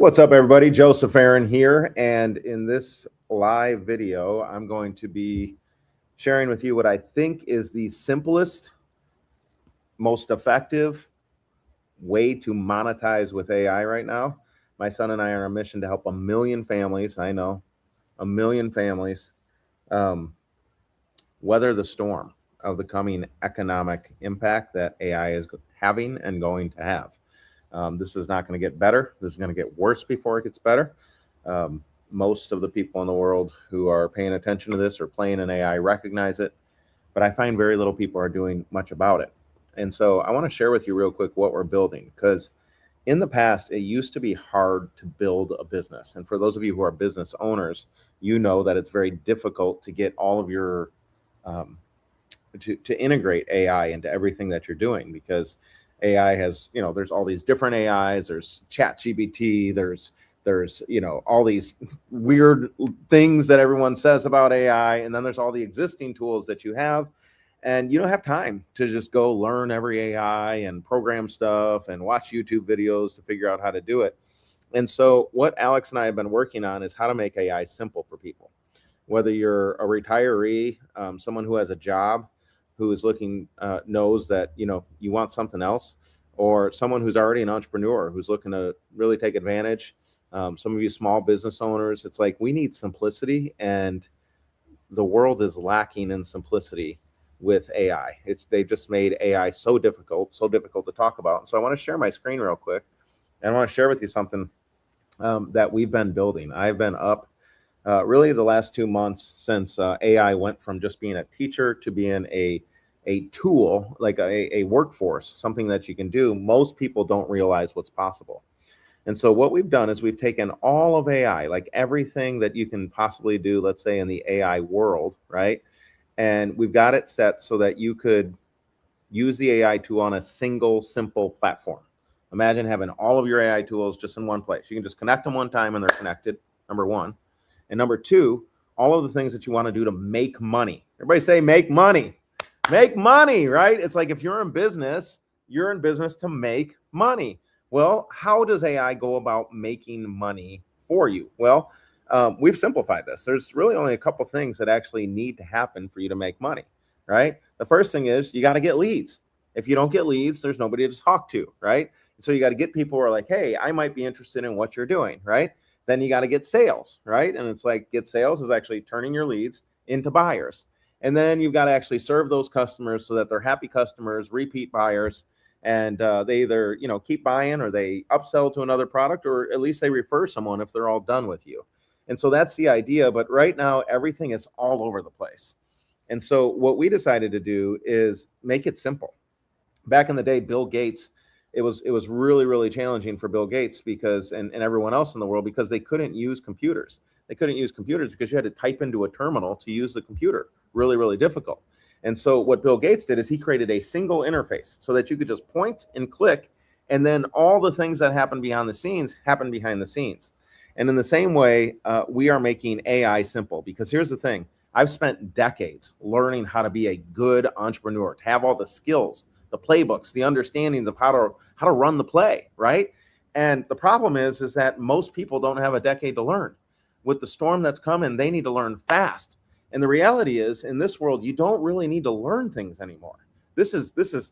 What's up, everybody? Joseph Aaron here, and in this live video, I'm going to be sharing with you what I think is the simplest, most effective way to monetize with AI right now. My son and I are on a mission to help 1 million families. I know, 1 million families weather the storm of the coming economic impact that AI is having and going to have. This is not going to get better. This is going to get worse before it gets better. Most of the people in the world who are paying attention to this or playing in AI recognize it, but I find very little people are doing much about it. And so I want to share with you real quick what we're building, because in the past, it used to be hard to build a business. And for those of you who are business owners, you know that it's very difficult to get all of your, to integrate AI into everything that you're doing, because AI has, there's all these different AIs, there's ChatGPT, there's all these weird things that everyone says about AI, and then there's all the existing tools that you have, and you don't have time to just go learn every AI and program stuff and watch YouTube videos to figure out how to do it. And so what Alex and I have been working on is how to make AI simple for people. Whether you're a retiree, someone who has a job, who is looking, knows that, you want something else, or someone who's already an entrepreneur who's looking to really take advantage. Some of you small business owners, it's like we need simplicity, and the world is lacking in simplicity with AI. They've just made AI so difficult to talk about. So I want to share my screen real quick, and I want to share with you something that we've been building. I've been up really the last 2 months since AI went from just being a teacher to being a tool, like a workforce, something that you can do. Most people don't realize what's possible. And so what we've done is we've taken all of AI, like everything that you can possibly do, let's say in the AI world, right? And we've got it set so that you could use the AI tool on a single, simple platform. Imagine having all of your AI tools just in one place. You can just connect them one time and they're connected, number one. And number two, all of the things that you want to do to make money. Everybody say make money. Make money, right? It's like if you're in business to make money. Well, how does AI go about making money for you? Well, we've simplified this. There's really only a couple things that actually need to happen for you to make money, right? The first thing is you got to get leads. If you don't get leads, there's nobody to talk to, right? So you got to get people who are like, hey, I might be interested in what you're doing, right? Then you got to get sales, right? And it's like get sales is actually turning your leads into buyers. And then you've got to actually serve those customers so that they're happy customers, repeat buyers, and they either keep buying or they upsell to another product, or at least they refer someone if they're all done with you. And so that's the idea. But right now, everything is all over the place. And so what we decided to do is make it simple. Back in the day, Bill Gates, it was really, really challenging for Bill Gates because and everyone else in the world, because they couldn't use computers. They couldn't use computers because you had to type into a terminal to use the computer. Really, really difficult. And so what Bill Gates did is he created a single interface so that you could just point and click, and then all the things that happen behind the scenes happen behind the scenes. And in the same way, we are making AI simple, because here's the thing. I've spent decades learning how to be a good entrepreneur, to have all the skills, the playbooks, the understandings of how to run the play, right? And the problem is that most people don't have a decade to learn. With the storm that's coming, they need to learn fast. And the reality is, in this world, you don't really need to learn things anymore. This is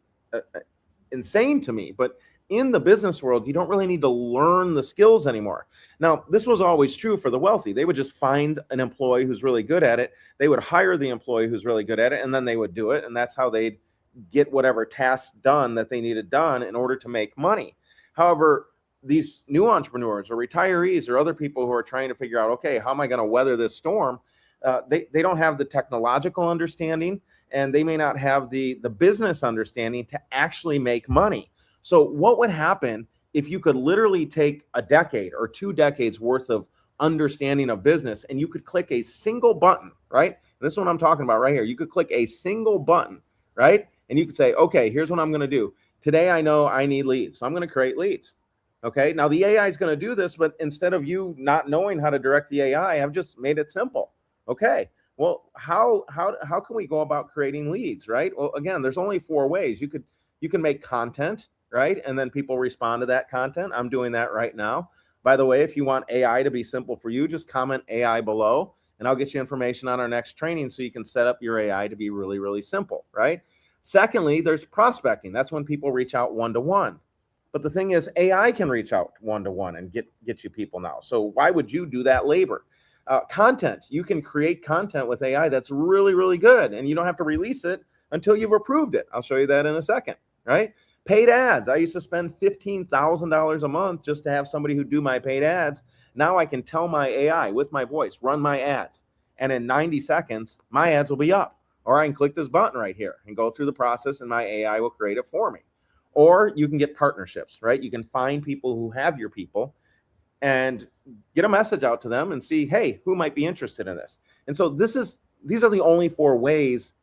insane to me, but in the business world, you don't really need to learn the skills anymore. Now, this was always true for the wealthy. They would just find an employee who's really good at it. They would hire the employee who's really good at it, and then they would do it. And that's how they'd get whatever tasks done that they needed done in order to make money. However, these new entrepreneurs or retirees or other people who are trying to figure out, okay, how am I going to weather this storm? They don't have the technological understanding, and they may not have the business understanding to actually make money. So what would happen if you could literally take a decade or 2 decades worth of understanding of business, and you could click a single button, right? And this is what I'm talking about right here. You could click a single button, right? And you could say, okay, here's what I'm going to do. Today, I know I need leads, so I'm going to create leads. Okay, now the AI is going to do this, but instead of you not knowing how to direct the AI, I've just made it simple. Okay, well, how can we go about creating leads, right? Well, again, there's only 4 ways. You can make content, right? And then people respond to that content. I'm doing that right now. By the way, if you want AI to be simple for you, just comment AI below and I'll get you information on our next training so you can set up your AI to be really, really simple, right? Secondly, there's prospecting. That's when people reach out one-to-one. But the thing is, AI can reach out one-to-one and get you people now. So why would you do that labor? Content. You can create content with AI that's really, really good, and you don't have to release it until you've approved it. I'll show you that in a second, right? Paid ads. I used to spend $15,000 a month just to have somebody who do my paid ads. Now I can tell my AI with my voice, run my ads. And in 90 seconds, my ads will be up. Or I can click this button right here and go through the process and my AI will create it for me. Or you can get partnerships, right? You can find people who have your people and get a message out to them and see, hey, who might be interested in this? And so these are the only 4 ways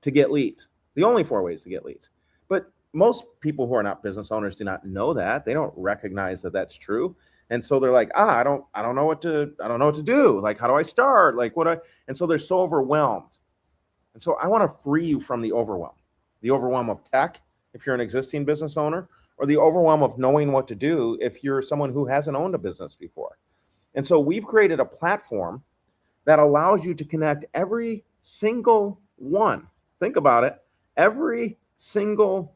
to get leads. The only 4 ways to get leads. But most people who are not business owners do not know that. They don't recognize that that's true. And so they're like, I don't know what to do. Like, how do I start? Like, and so they're so overwhelmed. And so I want to free you from the overwhelm of tech if you're an existing business owner, or the overwhelm of knowing what to do if you're someone who hasn't owned a business before. And so we've created a platform that allows you to connect every single one. Think about it. Every single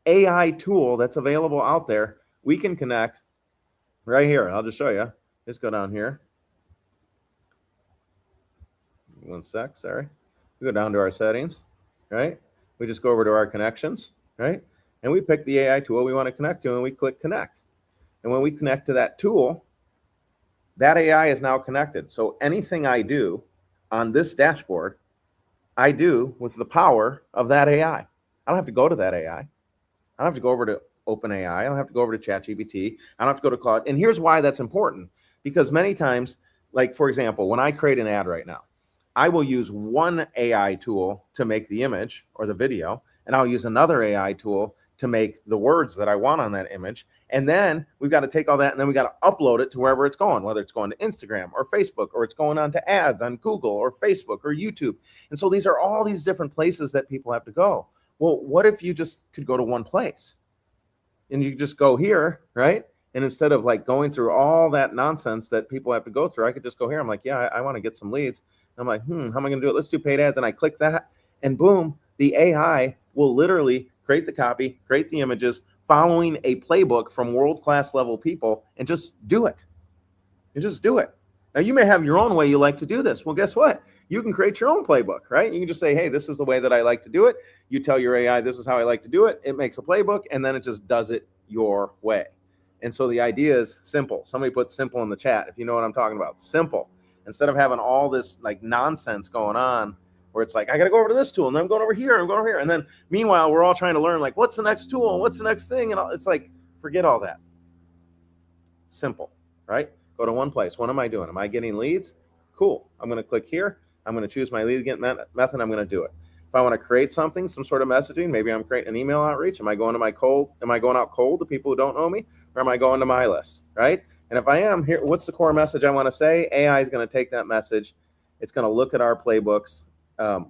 AI tool that's available out there, we can connect right here. I'll just show you. Just go down here. One sec, sorry. We go down to our settings, right? We just go over to our connections, right? And we pick the AI tool we want to connect to and we click connect. And when we connect to that tool, that AI is now connected. So anything I do on this dashboard, I do with the power of that AI. I don't have to go to that AI. I don't have to go over to OpenAI. I don't have to go over to ChatGPT. I don't have to go to Claude. And here's why that's important. Because many times, like for example, when I create an ad right now, I will use one AI tool to make the image or the video, and I'll use another AI tool to make the words that I want on that image. And then we've got to take all that and then we got to upload it to wherever it's going, whether it's going to Instagram or Facebook, or it's going on to ads on Google or Facebook or YouTube. And so these are all these different places that people have to go. Well, what if you just could go to one place and you just go here, right? And instead of like going through all that nonsense that people have to go through, I could just go here. I'm like, yeah, I want to get some leads. I'm like, how am I going to do it? Let's do paid ads. And I click that and boom, the AI will literally create the copy, create the images, following a playbook from world-class level people, and just do it. And just do it. Now, you may have your own way you like to do this. Well, guess what? You can create your own playbook, right? You can just say, hey, this is the way that I like to do it. You tell your AI, this is how I like to do it. It makes a playbook, and then it just does it your way. And so the idea is simple. Somebody put simple in the chat if you know what I'm talking about. Simple. Instead of having all this like nonsense going on, where it's like, I got to go over to this tool and then I'm going over here, I'm going over here. And then meanwhile, we're all trying to learn like, what's the next tool and what's the next thing? And it's like, forget all that. Simple, right? Go to one place. What am I doing? Am I getting leads? Cool. I'm going to click here. I'm going to choose my lead get method. I'm going to do it. If I want to create something, some sort of messaging, maybe I'm creating an email outreach. Am I going out cold to people who don't know me, or am I going to my list, right? And if I am here, what's the core message I want to say? AI is going to take that message. It's going to look at our playbooks,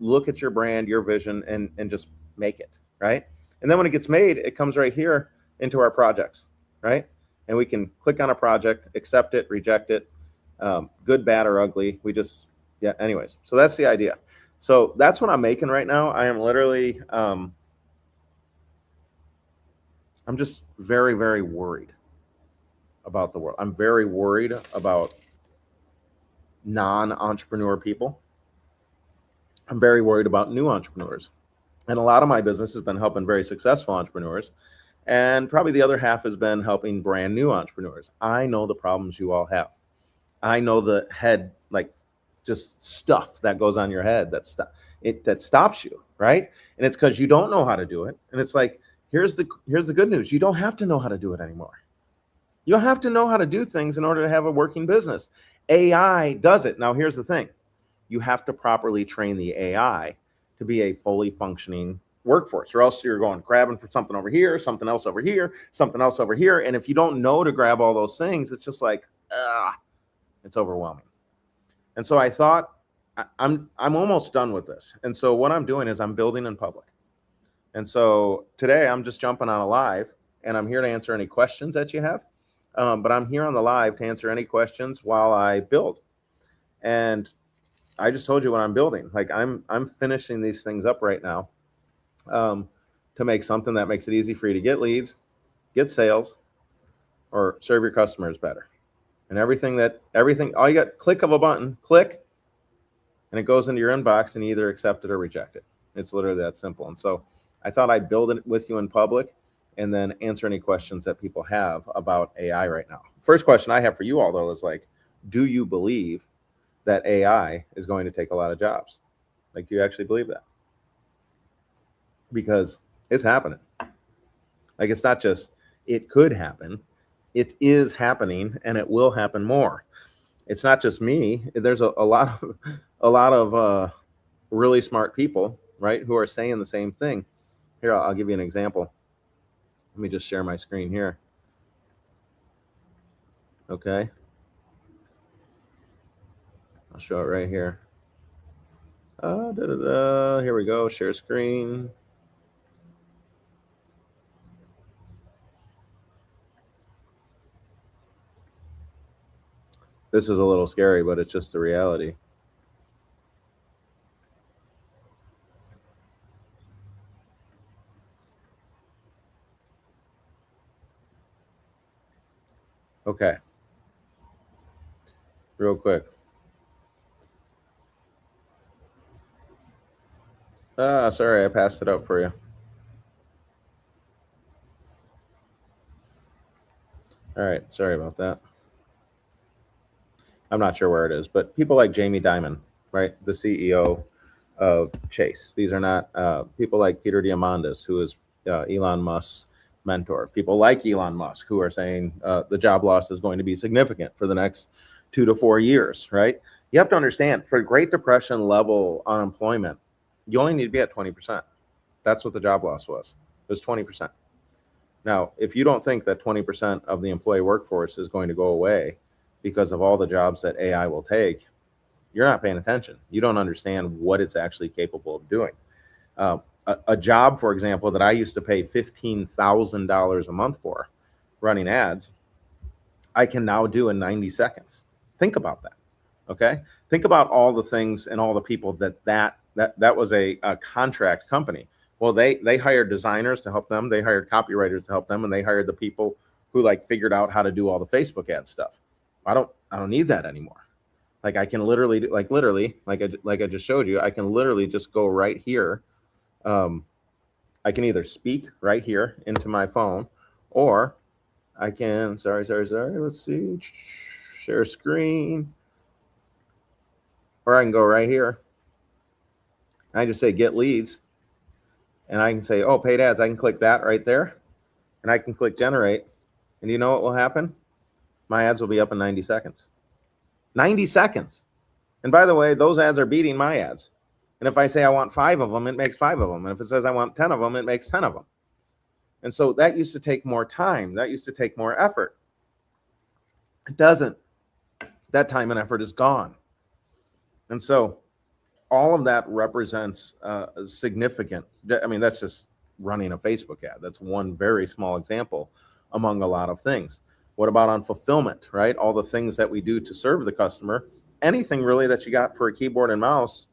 look at your brand, your vision, and just make it, right? And then when it gets made, it comes right here into our projects, right? And we can click on a project, accept it, reject it, good, bad, or ugly. Anyways, so that's the idea. So that's what I'm making right now. I am literally, I'm just very, very worried about the world. I'm very worried about non-entrepreneur people. I'm very worried about new entrepreneurs. And a lot of my business has been helping very successful entrepreneurs. And probably the other half has been helping brand new entrepreneurs. I know the problems you all have. I know the head, like just stuff that goes on your head that stops you, right? And it's because you don't know how to do it. And it's like, here's the good news. You don't have to know how to do it anymore. You don't have to know how to do things in order to have a working business. AI does it. Now, here's the thing. You have to properly train the AI to be a fully functioning workforce, or else you're going grabbing for something over here, something else over here, something else over here. And if you don't know to grab all those things, it's just like, it's overwhelming. And so I thought, I'm almost done with this. And so what I'm doing is I'm building in public. And so today I'm just jumping on a live and I'm here to answer any questions that you have. but I'm here on the live to answer any questions while I build. And I just told you what I'm building. Like I'm finishing these things up right now, to make something that makes it easy for you to get leads, get sales, or serve your customers better. And everything, all you got, click of a button, click, and it goes into your inbox and you either accept it or reject it. It's literally that simple. And so I thought I'd build it with you in public and then answer any questions that people have about AI right now. First question I have for you all, though, is like, do you believe that AI is going to take a lot of jobs? Like, do you actually believe that? Because it's happening. Like, it's not just, it could happen. It is happening, and it will happen more. It's not just me. There's a lot of really smart people, right, who are saying the same thing. Here, I'll give you an example. Let me just share my screen here. Okay. I'll show it right here. Here we go. Share screen. This is a little scary, but it's just the reality. Okay. Real quick. Sorry, I passed it up for you. All right. Sorry about that. I'm not sure where it is, but people like Jamie Dimon, right? The CEO of Chase. These are not people like Peter Diamandis, who is Elon Musk's mentor. People like Elon Musk, who are saying the job loss is going to be significant for the next 2 to 4 years, right? You have to understand, for Great Depression level unemployment, you only need to be at 20%. That's what the job loss was. It was 20%. Now, if you don't think that 20% of the employee workforce is going to go away because of all the jobs that AI will take, you're not paying attention. You don't understand what it's actually capable of doing. A job, for example, that I used to pay $15,000 a month for, running ads, I can now do in 90 seconds. Think about that. Okay. Think about all the things and all the people that was a contract company. Well, they hired designers to help them. They hired copywriters to help them, and they hired the people who like figured out how to do all the Facebook ad stuff. I don't need that anymore. Like I can literally do, like I just showed you, I can literally just go right here. I can either speak right here into my phone, or I can, sorry. Let's see, share screen, or I can go right here. I just say get leads, and I can say, oh, paid ads. I can click that right there, and I can click generate. And you know what will happen? My ads will be up in 90 seconds. 90 seconds. And by the way, those ads are beating my ads. And if I say I want 5 of them, it makes 5 of them. And if it says I want 10 of them, it makes 10 of them. And so that used to take more time. That used to take more effort. It doesn't. That time and effort is gone. And so all of that represents significant. I mean, that's just running a Facebook ad. That's one very small example among a lot of things. What about on fulfillment, right? All the things that we do to serve the customer, anything really that you got for a keyboard and mouse.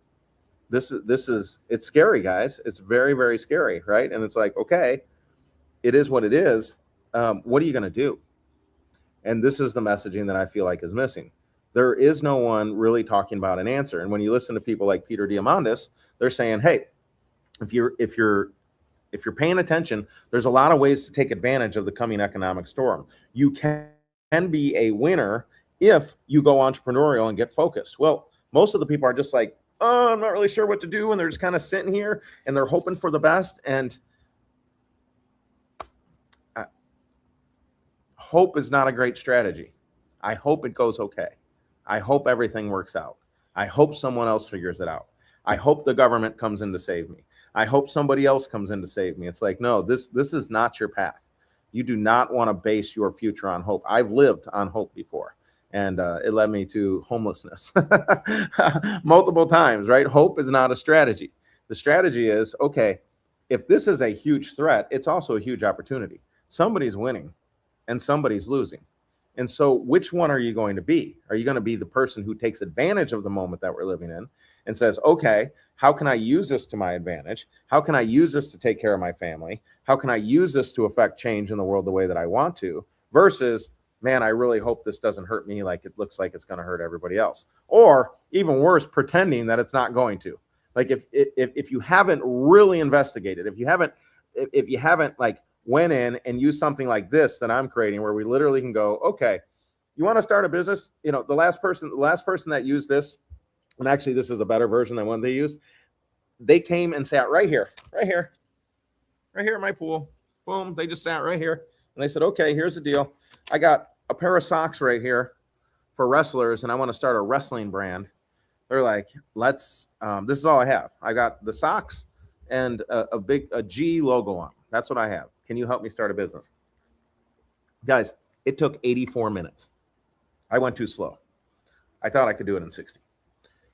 This is it's scary, guys. It's very, very scary, right? And it's like, okay, it is what it is. What are you going to do? And this is the messaging that I feel like is missing. There is no one really talking about an answer. And when you listen to people like Peter Diamandis, they're saying, hey, if you're paying attention, there's a lot of ways to take advantage of the coming economic storm. You can be a winner if you go entrepreneurial and get focused. Well, most of the people are just like, oh, I'm not really sure what to do. And they're just kind of sitting here and they're hoping for the best. And hope is not a great strategy. I hope it goes okay. I hope everything works out. I hope someone else figures it out. I hope the government comes in to save me. I hope somebody else comes in to save me. It's like, no, this is not your path. You do not want to base your future on hope. I've lived on hope before, and it led me to homelessness multiple times, right? Hope is not a strategy. The strategy is, okay, if this is a huge threat, it's also a huge opportunity. Somebody's winning and somebody's losing. And so which one are you going to be? Are you going to be the person who takes advantage of the moment that we're living in and says, okay, how can I use this to my advantage? How can I use this to take care of my family? How can I use this to affect change in the world the way that I want to? Versus, man, I really hope this doesn't hurt me like it looks like it's going to hurt everybody else. Or even worse, pretending that it's not going to. Like if you haven't really investigated, if you haven't like went in and used something like this that I'm creating, where we literally can go, okay, you want to start a business? You know, the last person that used this, and actually this is a better version than one they used. They came and sat right here in my pool. Boom, they just sat right here and they said, okay, here's the deal. I got a pair of socks right here for wrestlers, and I want to start a wrestling brand. They're like, let's. This is all I have. I got the socks and a G logo on. That's what I have. Can you help me start a business? Guys, it took 84 minutes. I went too slow. I thought I could do it in 60.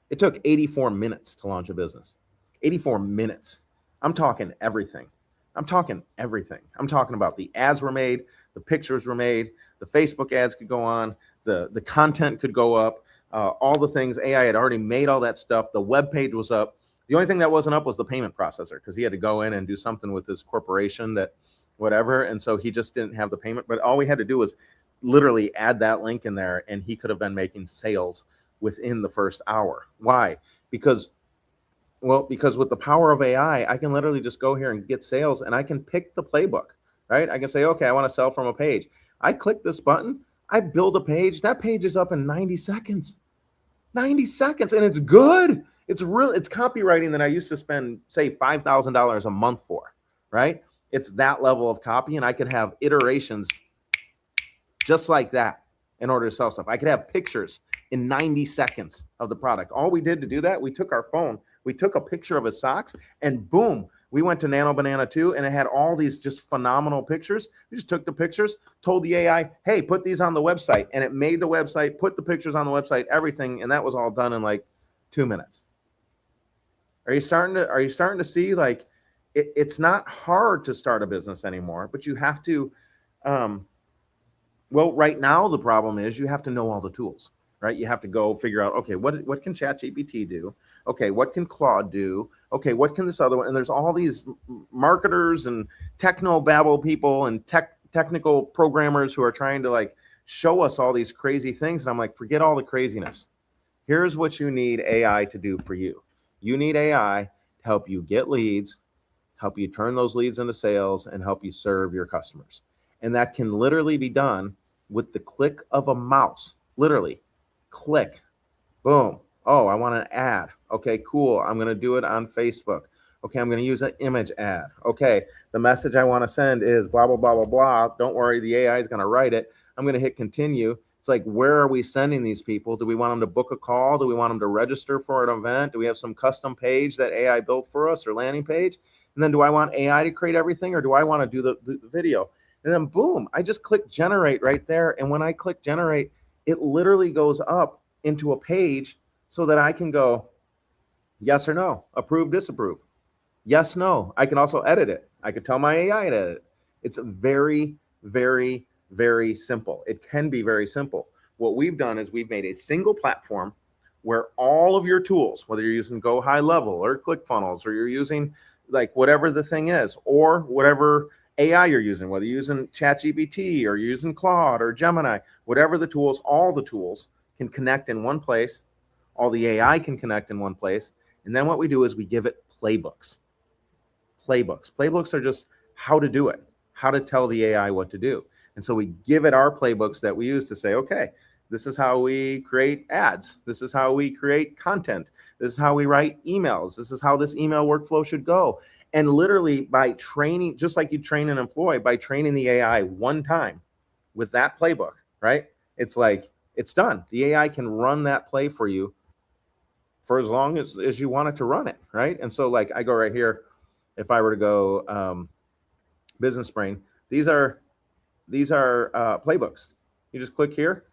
It took 84 minutes to launch a business. 84 minutes. I'm talking everything. I'm talking about the ads were made, the pictures were made, the Facebook ads could go on, the content could go up, all the things. AI had already made all that stuff. The web page was up. The only thing that wasn't up was the payment processor, because he had to go in and do something with his corporation that whatever. And so he just didn't have the payment. But all we had to do was literally add that link in there, and he could have been making sales within the first hour. Why? Because with the power of AI, I can literally just go here and get sales, and I can pick the playbook, right? I can say, okay, I want to sell from a page. I click this button, I build a page. That page is up in 90 seconds. 90 seconds, and it's good. It's copywriting that I used to spend, say, $5,000 a month for, right? It's that level of copy, and I could have iterations just like that in order to sell stuff. I could have pictures in 90 seconds of the product. All we did to do that, we took our phone, we took a picture of his socks, and boom, we went to Nano Banana 2, and it had all these just phenomenal pictures. We just took the pictures, told the AI, hey, put these on the website, and it made the website, put the pictures on the website, everything, and that was all done in like 2 minutes. Are you starting to see, like, it's not hard to start a business anymore, but you have to, well, right now the problem is you have to know all the tools, right? You have to go figure out, okay, what can ChatGPT do? Okay, what can Claude do? Okay, what can this other one? And there's all these marketers and techno-babble people and technical programmers who are trying to like show us all these crazy things. And I'm like, forget all the craziness. Here's what you need AI to do for you. You need AI to help you get leads, help you turn those leads into sales, and help you serve your customers. And that can literally be done with the click of a mouse. Literally, click, boom. Oh, I want an ad. Okay, cool. I'm going to do it on Facebook. Okay, I'm going to use an image ad. Okay, the message I want to send is blah, blah, blah, blah, blah. Don't worry, the AI is going to write it. I'm going to hit continue. It's like, where are we sending these people? Do we want them to book a call? Do we want them to register for an event? Do we have some custom page that AI built for us, or landing page? And then do I want AI to create everything, or do I want to do the video? And then boom, I just click generate right there. And when I click generate, it literally goes up into a page so that I can go yes or no, approve, disapprove. Yes, no. I can also edit it. I could tell my AI to edit it. It's very, very, very simple. It can be very simple. What we've done is we've made a single platform where all of your tools, whether you're using Go High Level or ClickFunnels, or you're using like whatever the thing is, or whatever AI you're using, whether you're using ChatGPT or you're using Claude or Gemini, whatever the tools, all the tools can connect in one place. All the AI can connect in one place. And then what we do is we give it playbooks. Playbooks are just how to do it, how to tell the AI what to do. And so we give it our playbooks that we use to say, okay, this is how we create ads. This is how we create content. This is how we write emails. This is how this email workflow should go. And literally by training, just like you train an employee, by training the AI one time with that playbook, right? It's like, it's done. The AI can run that play for you for as long as you want it to run it, right? And so like I go right here, if I were to go Business Brain, these are playbooks. You just click here,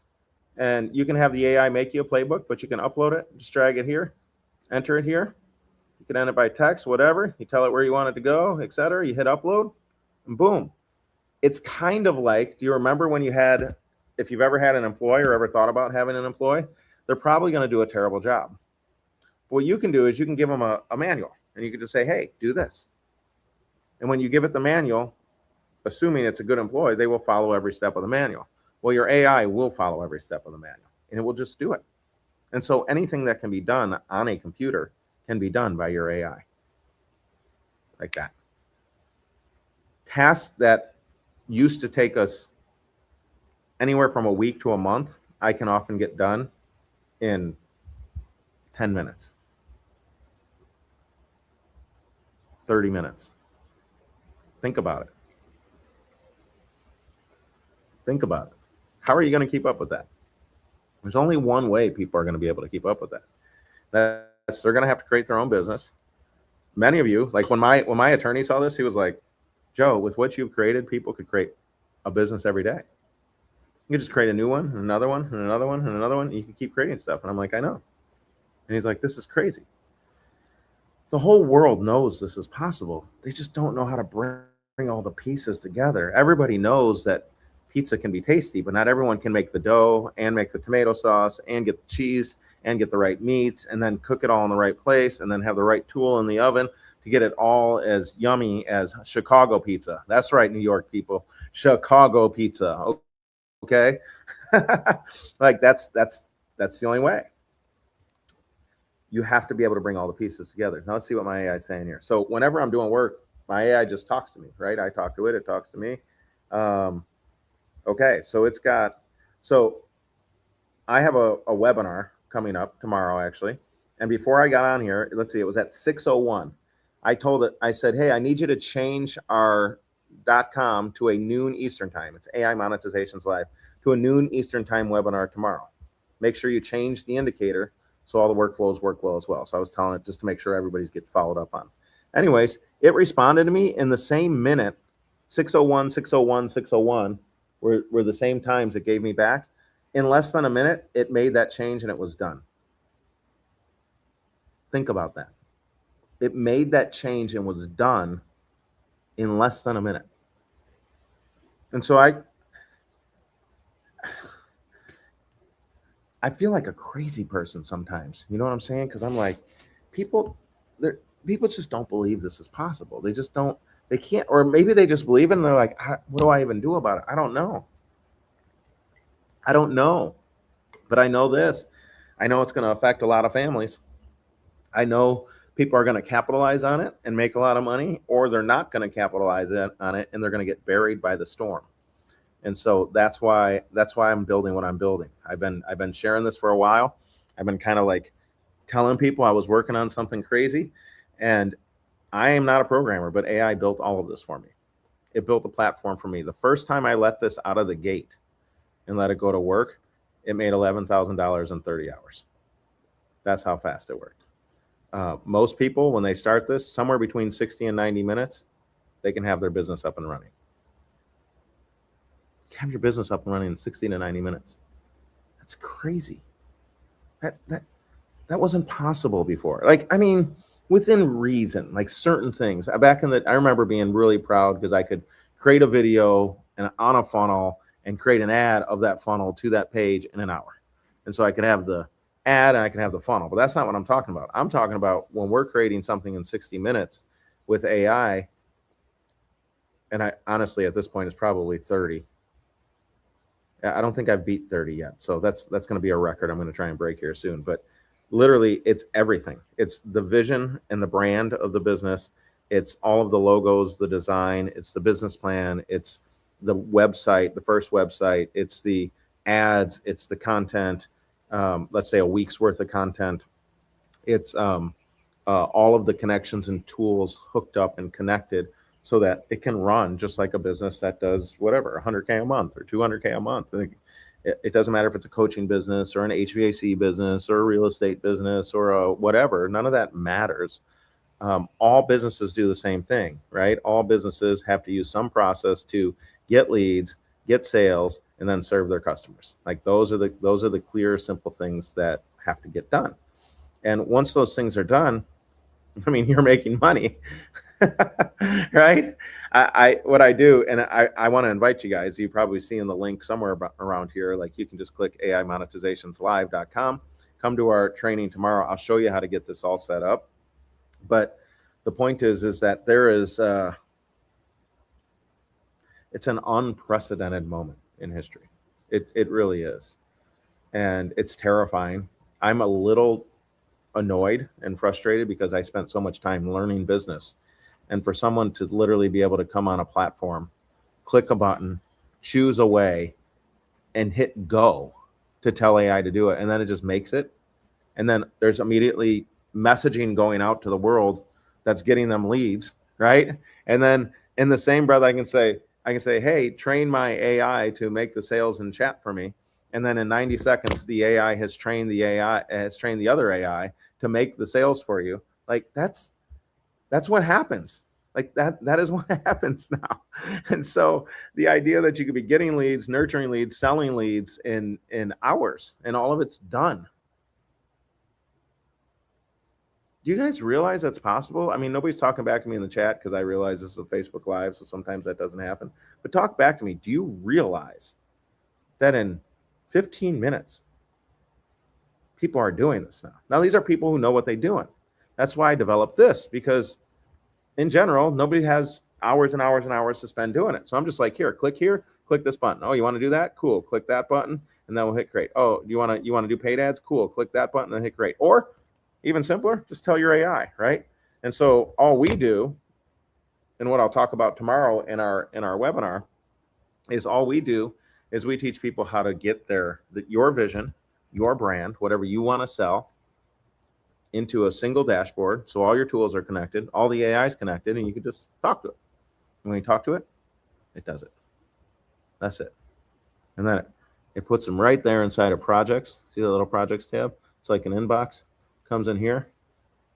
and you can have the AI make you a playbook, but you can upload it, just drag it here, enter it here. You can enter it by text, whatever. You tell it where you want it to go, etc. You hit upload, and boom. It's kind of like, do you remember when you had if you've ever had an employee or ever thought about having an employee, they're probably going to do a terrible job. What you can do is you can give them a manual, and you can just say, hey, do this. And when you give it the manual, assuming it's a good employee, they will follow every step of the manual. Well, your AI will follow every step of the manual, and it will just do it. And so anything that can be done on a computer can be done by your AI, like that. Tasks that used to take us anywhere from a week to a month, I can often get done in 10 minutes, 30 minutes. Think about it. Think about it. How are you going to keep up with that? There's only one way people are going to be able to keep up with that. That's they're going to have to create their own business. Many of you, like when my attorney saw this, he was like, Joe, with what you've created, people could create a business every day. You could just create a new one, and another one, and another one, and another one. And you can keep creating stuff. And I'm like, I know. And he's like, this is crazy. The whole world knows this is possible. They just don't know how to bring all the pieces together. Everybody knows that pizza can be tasty, but not everyone can make the dough and make the tomato sauce and get the cheese and get the right meats and then cook it all in the right place and then have the right tool in the oven to get it all as yummy as Chicago pizza. That's right, New York people. Chicago pizza. Okay? Like that's the only way. You have to be able to bring all the pieces together. Now let's see what my AI is saying here. So whenever I'm doing work, my AI just talks to me, right? I talk to it, it talks to me. Okay, so I have a webinar coming up tomorrow, actually. And before I got on here, let's see, it was at 6:01. I said, hey, I need you to change our .com to a noon Eastern time. It's AI Monetizations Live, to a noon Eastern time webinar tomorrow. Make sure you change the indicator so all the workflows work well as well. So I was telling it just to make sure everybody's getting followed up on. Anyways, it responded to me in the same minute. 6:01, 6:01, 6:01 were the same times it gave me back. In less than a minute, it made that change and it was done. Think about that. It made that change and was done in less than a minute. And so I feel like a crazy person sometimes. You know what I'm saying? Because I'm like, people just don't believe this is possible. They just don't. They can't, or maybe they just believe it and they're like, what do I even do about it? I don't know. But I know this. I know it's going to affect a lot of families. I know people are going to capitalize on it and make a lot of money, or they're not going to capitalize on it and they're going to get buried by the storm. And so that's why I'm building what I'm building. I've been sharing this for a while. I've been kind of like telling people I was working on something crazy, and I am not a programmer, but AI built all of this for me. It built a platform for me. The first time I let this out of the gate and let it go to work, it made $11,000 in 30 hours. That's how fast it worked. Most people, when they start this, somewhere between 60 and 90 minutes, they can have their business up and running. Have your business up and running in 60 to 90 minutes. That's crazy. That wasn't possible before. Like, I mean, within reason, like certain things. I remember being really proud because I could create a video and on a funnel and create an ad of that funnel to that page in an hour. And so I could have the ad and I can have the funnel, but that's not what I'm talking about. I'm talking about when we're creating something in 60 minutes with AI, and I honestly at this point is probably 30. I don't think I've beat 30 yet. So that's going to be a record I'm going to try and break here soon. But literally, it's everything. It's the vision and the brand of the business. It's all of the logos, the design. It's the business plan. It's the website, the first website. It's the ads. It's the content. Let's say a week's worth of content. It's all of the connections and tools hooked up and connected so that it can run just like a business that does whatever, 100K a month or 200K a month. It doesn't matter if it's a coaching business or an HVAC business or a real estate business or a whatever. None of that matters. All businesses do the same thing, right? All businesses have to use some process to get leads, get sales, and then serve their customers. Like those are the clear, simple things that have to get done. And once those things are done, I mean, you're making money. Right? I what I do, and I want to invite you guys. You probably see in the link somewhere around here. Like you can just click aimonetizationslive.com. Come to our training tomorrow. I'll show you how to get this all set up. But the point is that there is it's an unprecedented moment in history. It really is, and it's terrifying. I'm a little annoyed and frustrated because I spent so much time learning business, and for someone to literally be able to come on a platform, click a button, choose a way, and hit go to tell AI to do it, and then it just makes it, and then there's immediately messaging going out to the world that's getting them leads, right? And then in the same breath, I can say, hey, train my AI to make the sales and chat for me. And then in 90 seconds, the AI has trained the other AI to make the sales for you. Like that's what happens. Like that is what happens now. And so the idea that you could be getting leads, nurturing leads, selling leads in hours, and all of it's done. Do you guys realize that's possible? I mean, nobody's talking back to me in the chat because I realize this is a Facebook Live, so sometimes that doesn't happen. But talk back to me. Do you realize that in 15 minutes, people are doing this now? Now, these are people who know what they're doing. That's why I developed this, because in general, nobody has hours and hours and hours to spend doing it. So I'm just like, here, click this button. Oh, you want to do that? Cool. Click that button, and then we'll hit create. Oh, you want to do paid ads? Cool. Click that button and hit create. Or even simpler, just tell your AI, right? And so all we do, and what I'll talk about tomorrow in our webinar, is all we do is we teach people how to get your vision, your brand, whatever you want to sell, into a single dashboard. So all your tools are connected, all the AI is connected, and you can just talk to it. And when you talk to it, it does it. That's it. And then it puts them right there inside of projects. See the little projects tab? It's like an inbox. Comes in here.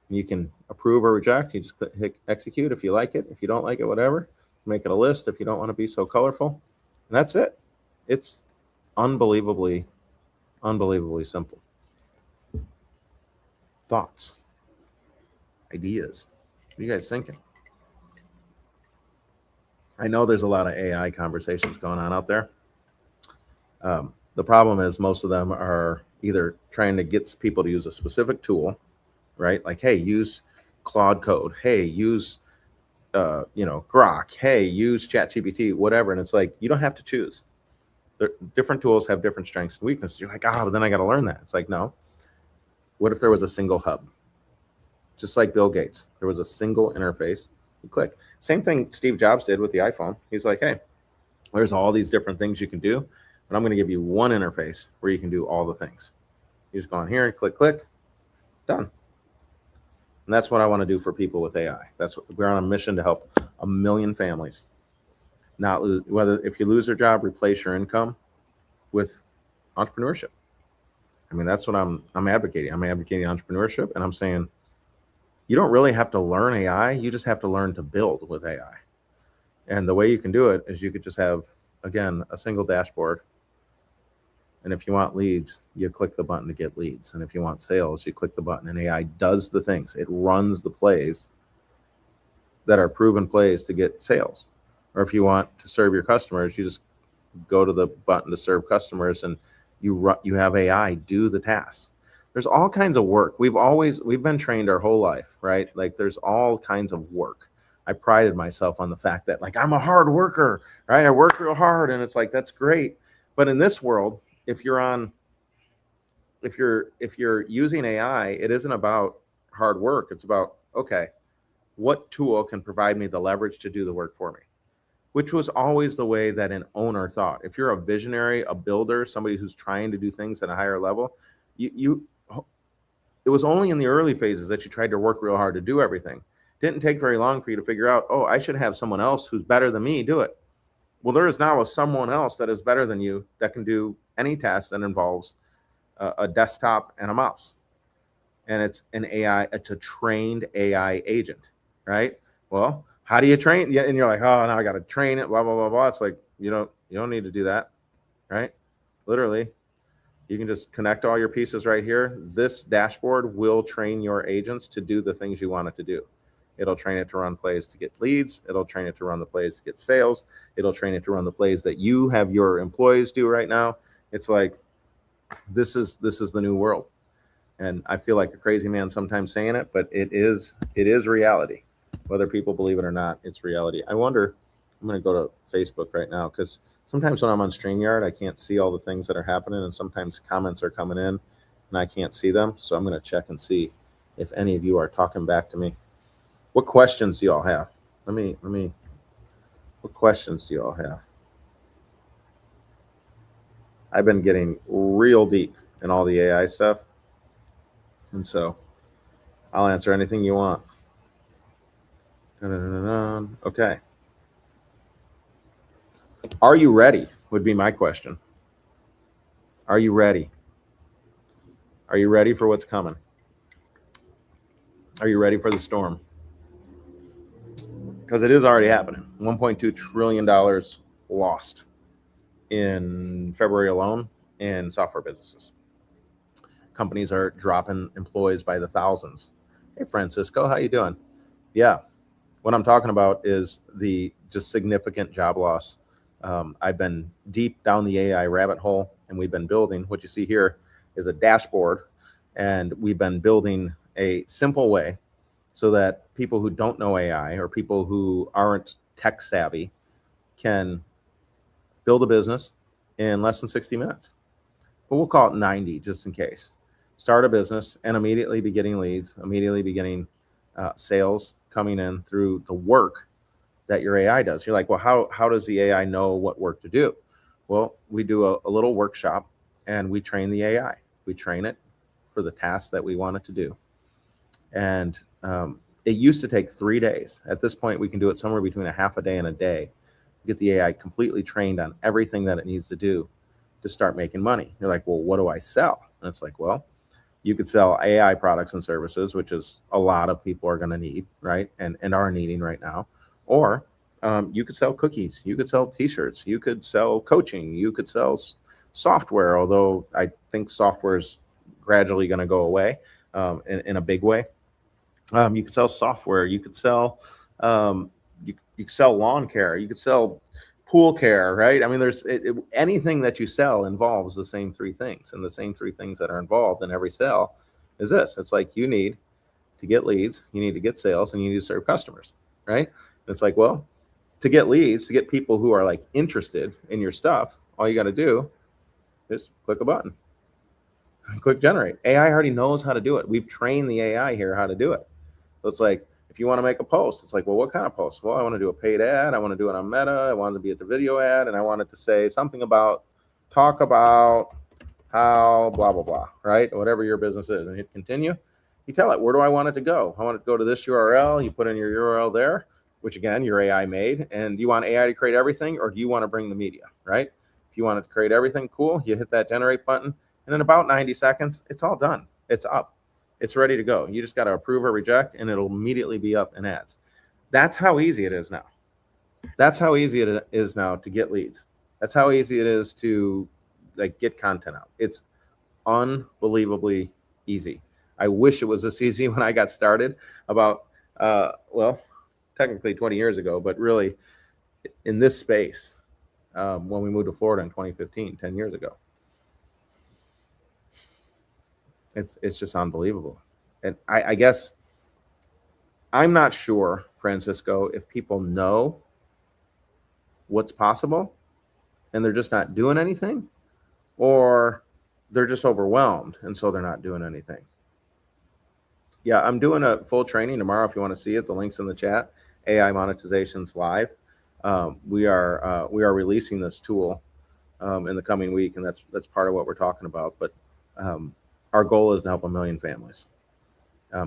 You can approve or reject. You just hit execute if you like it. If you don't like it, whatever. Make it a list if you don't want to be so colorful. And that's it. It's unbelievably simple. Thoughts, ideas. What are you guys thinking? I know there's a lot of AI conversations going on out there. The problem is most of them are either trying to get people to use a specific tool, right? Like, hey, use Claude Code. Hey, use Grok. Hey, use ChatGPT, whatever. And it's like, you don't have to choose. Different tools have different strengths and weaknesses. You're like, but then I got to learn that. It's like, no. What if there was a single hub? Just like Bill Gates, there was a single interface. You click. Same thing Steve Jobs did with the iPhone. He's like, hey, there's all these different things you can do, but I'm going to give you one interface where you can do all the things. You just go on here, click, done. And that's what I want to do for people with AI. We're on a mission to help 1 million families not lose, whether if you lose your job, replace your income with entrepreneurship. I mean, that's what I'm advocating. I'm advocating entrepreneurship, and I'm saying you don't really have to learn AI. You just have to learn to build with AI. And the way you can do it is you could just have, again, a single dashboard. And if you want leads, you click the button to get leads. And if you want sales, you click the button, and AI does the things. It runs the plays that are proven plays to get sales. Or if you want to serve your customers, you just go to the button to serve customers, and you have AI do the tasks. There's all kinds of work. We've been trained our whole life, right? Like there's all kinds of work. I prided myself on the fact that like I'm a hard worker, right? I work real hard, and it's like that's great. But in this world, if you're using AI, it isn't about hard work. It's about, okay, what tool can provide me the leverage to do the work for me? Which was always the way that an owner thought. If you're a visionary, a builder, somebody who's trying to do things at a higher level, it was only in the early phases that you tried to work real hard to do everything. Didn't take very long for you to figure out, oh, I should have someone else who's better than me do it. Well, there is now someone else that is better than you that can do any task that involves a desktop and a mouse. And it's an AI, it's a trained AI agent, right? Well, how do you train? Yeah, and you're like, oh, now I got to train it, blah, blah, blah, blah. It's like, you don't need to do that, right? Literally, you can just connect all your pieces right here. This dashboard will train your agents to do the things you want it to do. It'll train it to run plays to get leads. It'll train it to run the plays to get sales. It'll train it to run the plays that you have your employees do right now. It's like, this is the new world. And I feel like a crazy man sometimes saying it, but it is reality. Whether people believe it or not, it's reality. I wonder, I'm going to go to Facebook right now, because sometimes when I'm on StreamYard, I can't see all the things that are happening, and sometimes comments are coming in and I can't see them. So I'm going to check and see if any of you are talking back to me. What questions do you all have? What questions do you all have? I've been getting real deep in all the AI stuff, and so I'll answer anything you want. Okay. Are you ready? Would be my question. Are you ready? Are you ready for what's coming? Are you ready for the storm? Because it is already happening. $1.2 trillion lost in February alone in software businesses. Companies are dropping employees by the thousands. Hey, Francisco, how you doing? Yeah, what I'm talking about is the just significant job loss. I've been deep down the AI rabbit hole, and we've been building, what you see here is a dashboard, and we've been building a simple way so that people who don't know AI or people who aren't tech savvy can build a business in less than 60 minutes. But we'll call it 90 just in case. Start a business and immediately be getting leads, immediately be getting sales coming in through the work that your AI does. You're like, well, how does the AI know what work to do? Well, we do a little workshop, and we train the AI. We train it for the tasks that we want it to do. And it used to take 3 days. At this point, we can do it somewhere between a half a day and a day. Get the AI completely trained on everything that it needs to do to start making money. You're like, well, what do I sell? And it's like, well, you could sell AI products and services, which is a lot of people are going to need, right? And are needing right now. Or you could sell cookies. You could sell t-shirts. You could sell coaching. You could sell software, although I think software is gradually going to go away in a big way. You could sell software. You could sell you could sell lawn care. You could sell pool care, right? I mean, there's anything that you sell involves the same 3 things, and the same 3 things that are involved in every sale is this. It's like, you need to get leads, you need to get sales, and you need to serve customers, right? And it's like, well, to get leads, to get people who are like interested in your stuff, all you got to do is click a button, click generate. AI already knows how to do it. We've trained the AI here how to do it. So it's like, if you want to make a post, it's like, well, what kind of post? Well, I want to do a paid ad. I want to do it on Meta. I want it to be at the video ad. And I want it to say something about, talk about how blah, blah, blah, right? Whatever your business is. And hit continue. You tell it, where do I want it to go? I want it to go to this URL. You put in your URL there, which again, your AI made. And do you want AI to create everything, or do you want to bring the media, right? If you want it to create everything, cool. You hit that generate button. And in about 90 seconds, it's all done. It's up. It's ready to go. You just got to approve or reject, and it'll immediately be up in ads. That's how easy it is now. That's how easy it is now to get leads. That's how easy it is to like get content out. It's unbelievably easy. I wish it was this easy when I got started about, well, technically 20 years ago, but really in this space when we moved to Florida in 2015, 10 years ago. It's just unbelievable. And I guess I'm not sure, Francisco, if people know what's possible and they're just not doing anything, or they're just overwhelmed and so they're not doing anything. Yeah, I'm doing a full training tomorrow. If you want to see it, the link's in the chat. AI Monetizations Live. We are releasing this tool in the coming week, and that's part of what we're talking about. But our goal is to help 1 million families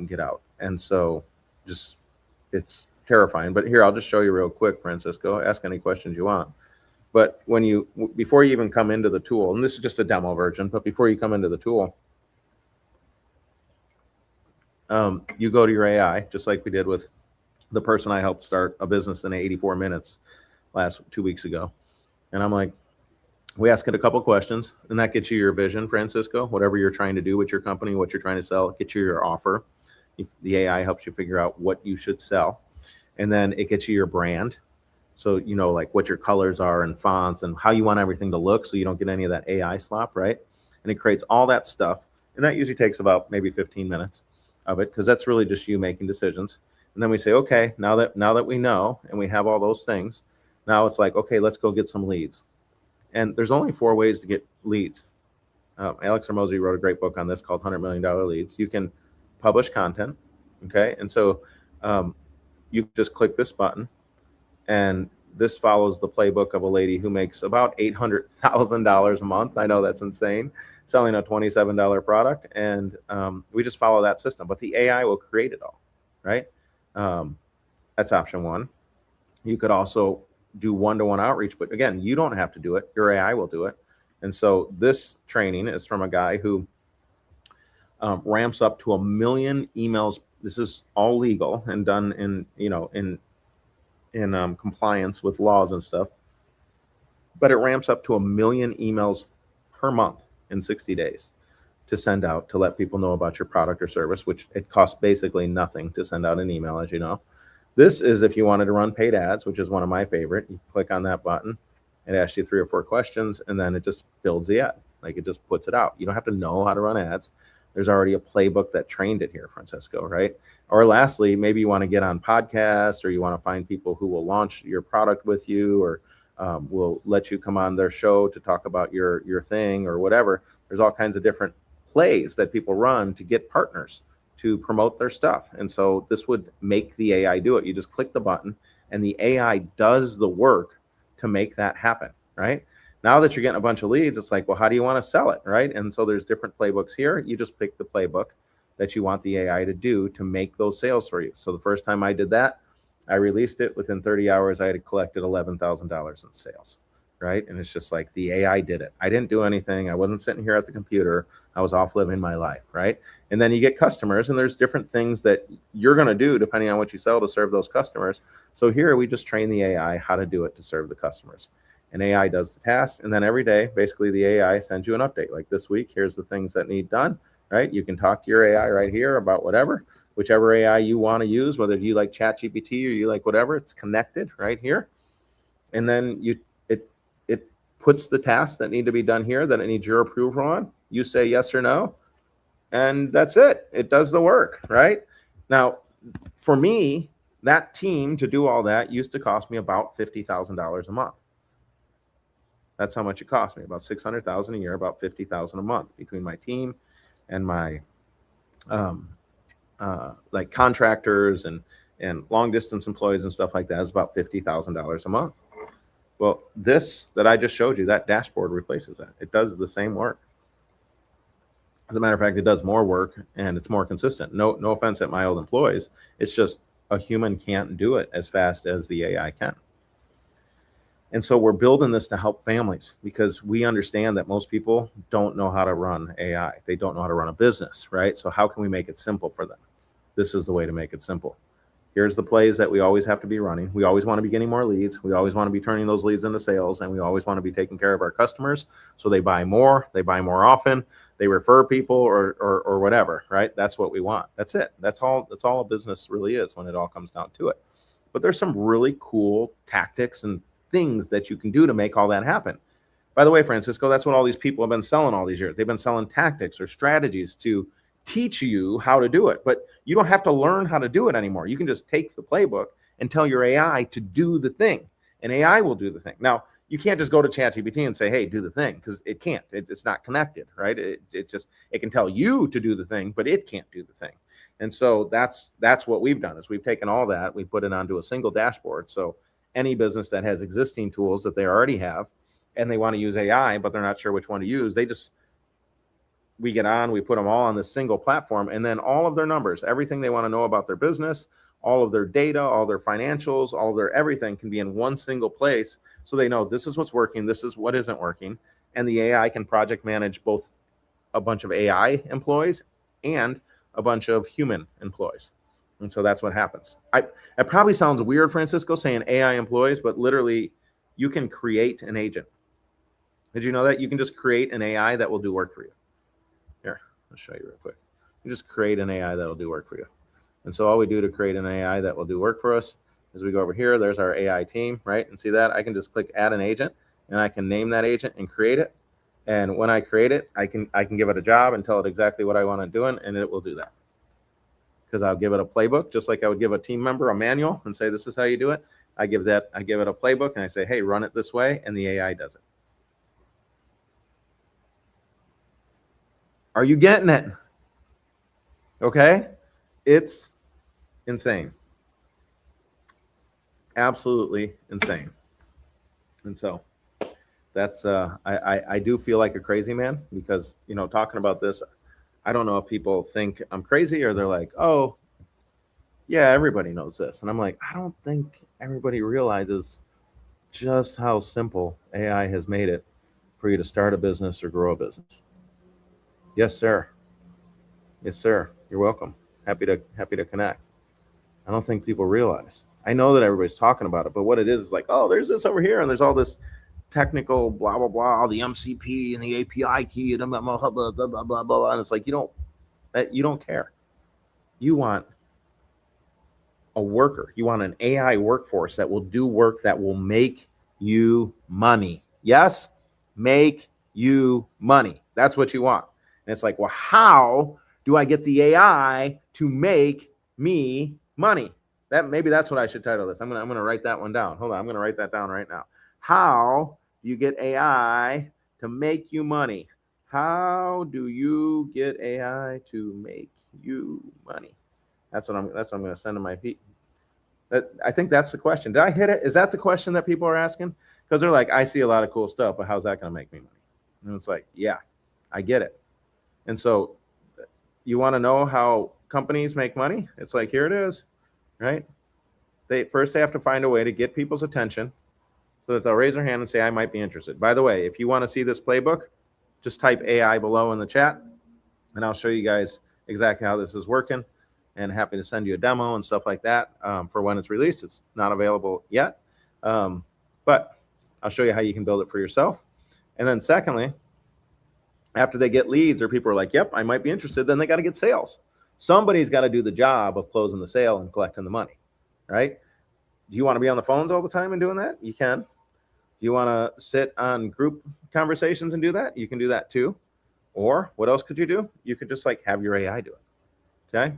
get out. And so just, it's terrifying. But here, I'll just show you real quick, Francisco. Ask any questions you want. But before you even come into the tool, and this is just a demo version, but before you come into the tool, you go to your AI, just like we did with the person I helped start a business in 84 minutes 2 weeks ago. And I'm like, we ask it a couple questions, and that gets you your vision, Francisco, whatever you're trying to do with your company, what you're trying to sell, get you your offer. The AI helps you figure out what you should sell, and then it gets you your brand. So you know, like what your colors are and fonts and how you want everything to look, so you don't get any of that AI slop, right? And it creates all that stuff, and that usually takes about maybe 15 minutes of it, because that's really just you making decisions. And then we say, okay, now that we know and we have all those things, now it's like, okay, let's go get some leads. And there's only 4 ways to get leads. Alex Hormozy wrote a great book on this called $100 Million Leads. You can publish content, okay? And so you just click this button, and this follows the playbook of a lady who makes about $800,000 a month. I know that's insane, selling a $27 product, and we just follow that system. But the AI will create it all, right? That's option one. You could also do one-to-one outreach, but again, you don't have to do it. Your AI will do it. And so this training is from a guy who ramps up to 1 million emails. This is all legal and done in compliance with laws and stuff. But it ramps up to 1 million emails per month in 60 days to send out to let people know about your product or service, which it costs basically nothing to send out an email, as you know. This is if you wanted to run paid ads, which is one of my favorite. You click on that button, it asks you 3 or 4 questions, and then it just builds the ad. Like, it just puts it out. You don't have to know how to run ads. There's already a playbook that trained it here, Francisco, right? Or lastly, maybe you want to get on podcasts, or you want to find people who will launch your product with you, or will let you come on their show to talk about your thing or whatever. There's all kinds of different plays that people run to get partners to promote their stuff. And so this would make the AI do it. You just click the button and the AI does the work to make that happen, right? Now that you're getting a bunch of leads, it's like, well, how do you want to sell it, right? And so there's different playbooks here. You just pick the playbook that you want the AI to do to make those sales for you. So the first time I did that, I released it. Within 30 hours, I had collected $11,000 in sales, right? And it's just like the AI did it. I didn't do anything. I wasn't sitting here at the computer. I was off living my life, right? And then you get customers, and there's different things that you're going to do depending on what you sell to serve those customers. So here we just train the AI how to do it to serve the customers. And AI does the task, and then every day, basically the AI sends you an update. Like this week, here's the things that need done, right? You can talk to your AI right here about whatever, whichever AI you want to use, whether you like ChatGPT or you like whatever, it's connected right here. And then it puts the tasks that need to be done here that it needs your approval on. You say yes or no, and that's it. It does the work, right? Now, for me, that team to do all that used to cost me about $50,000 a month. That's how much it cost me, about $600,000 a year, about $50,000 a month between my team and my like contractors and long distance employees and stuff like that. Is about $50,000 a month. Well, this that I just showed you, that dashboard replaces that. It does the same work. As a matter of fact, it does more work and it's more consistent. No offense at my old employees. It's just a human can't do it as fast as the AI can. And so we're building this to help families, because we understand that most people don't know how to run AI. They don't know how to run a business, right? So how can we make it simple for them? This is the way to make it simple. Here's the plays that we always have to be running. We always want to be getting more leads. We always want to be turning those leads into sales, and we always want to be taking care of our customers so they buy more often, they refer people or whatever, right? That's what we want. That's it. That's all a business really is when it all comes down to it. But there's some really cool tactics and things that you can do to make all that happen. By the way, Francisco, that's what all these people have been selling all these years. They've been selling tactics or strategies to teach you how to do it, but you don't have to learn how to do it anymore. You can just take the playbook and tell your AI to do the thing, and AI will do the thing. Now, you can't just go to ChatGPT and say, hey, do the thing, because it can't. It's not connected, right? It can tell you to do the thing, but it can't do the thing. And so that's what we've done, is we've taken all that, we put it onto a single dashboard. So any business that has existing tools that they already have and they want to use AI, but they're not sure which one to use, we get on, we put them all on this single platform, and then all of their numbers, everything they want to know about their business, all of their data, all their financials, all of their everything can be in one single place. So they know this is what's working, this is what isn't working. And the AI can project manage both a bunch of AI employees and a bunch of human employees. And so that's what happens. It probably sounds weird, Francisco, saying AI employees, but literally you can create an agent. Did you know that? You can just create an AI that will do work for you. Here, I'll show you real quick. You just create an AI that will do work for you. And so all we do to create an AI that will do work for us is we go over here, there's our AI team, right? And see that? I can just click add an agent, and I can name that agent and create it. And when I create it, I can give it a job and tell it exactly what I want to do, and it will do that. Because I'll give it a playbook, just like I would give a team member a manual and say, this is how you do it. I give it a playbook, and I say, hey, run it this way, and the AI does it. Are you getting it? Okay? It's insane. Absolutely insane. And so that's I do feel like a crazy man, because talking about this, I don't know if people think I'm crazy, or they're like, oh yeah, everybody knows this. And I'm like, I don't think everybody realizes just how simple AI has made it for you to start a business or grow a business. Yes, sir. Yes, sir. You're welcome. Happy to connect. I don't think people realize. I know that everybody's talking about it, but what it is like, oh, there's this over here, and there's all this technical blah blah blah, the MCP and the API key and blah blah blah blah blah blah blah. And it's like you don't care. You want a worker. You want an AI workforce that will do work that will make you money. Yes, make you money. That's what you want. And it's like, well, how do I get the AI to make me money? Maybe that's what I should title this. I'm gonna write that one down. Hold on, I'm gonna write that down right now. How do you get AI to make you money? How do you get AI to make you money? That's what I'm gonna send to my feet. I think that's the question. Did I hit it? Is that the question that people are asking? Because they're like, I see a lot of cool stuff, but how's that gonna make me money? And it's like, yeah, I get it. And so you want to know how companies make money? It's like, here it is, right? They have to find a way to get people's attention so that they'll raise their hand and say, I might be interested. By the way, if you want to see this playbook, just type AI below in the chat, and I'll show you guys exactly how this is working, and happy to send you a demo and stuff like that for when it's released. It's not available yet, but I'll show you how you can build it for yourself. And then secondly, after they get leads or people are like, yep, I might be interested, then they got to get sales. Somebody's got to do the job of closing the sale and collecting the money, right? Do you want to be on the phones all the time and doing that? You can. Do you want to sit on group conversations and do that? You can do that too. Or what else could you do? You could just like have your AI do it. Okay.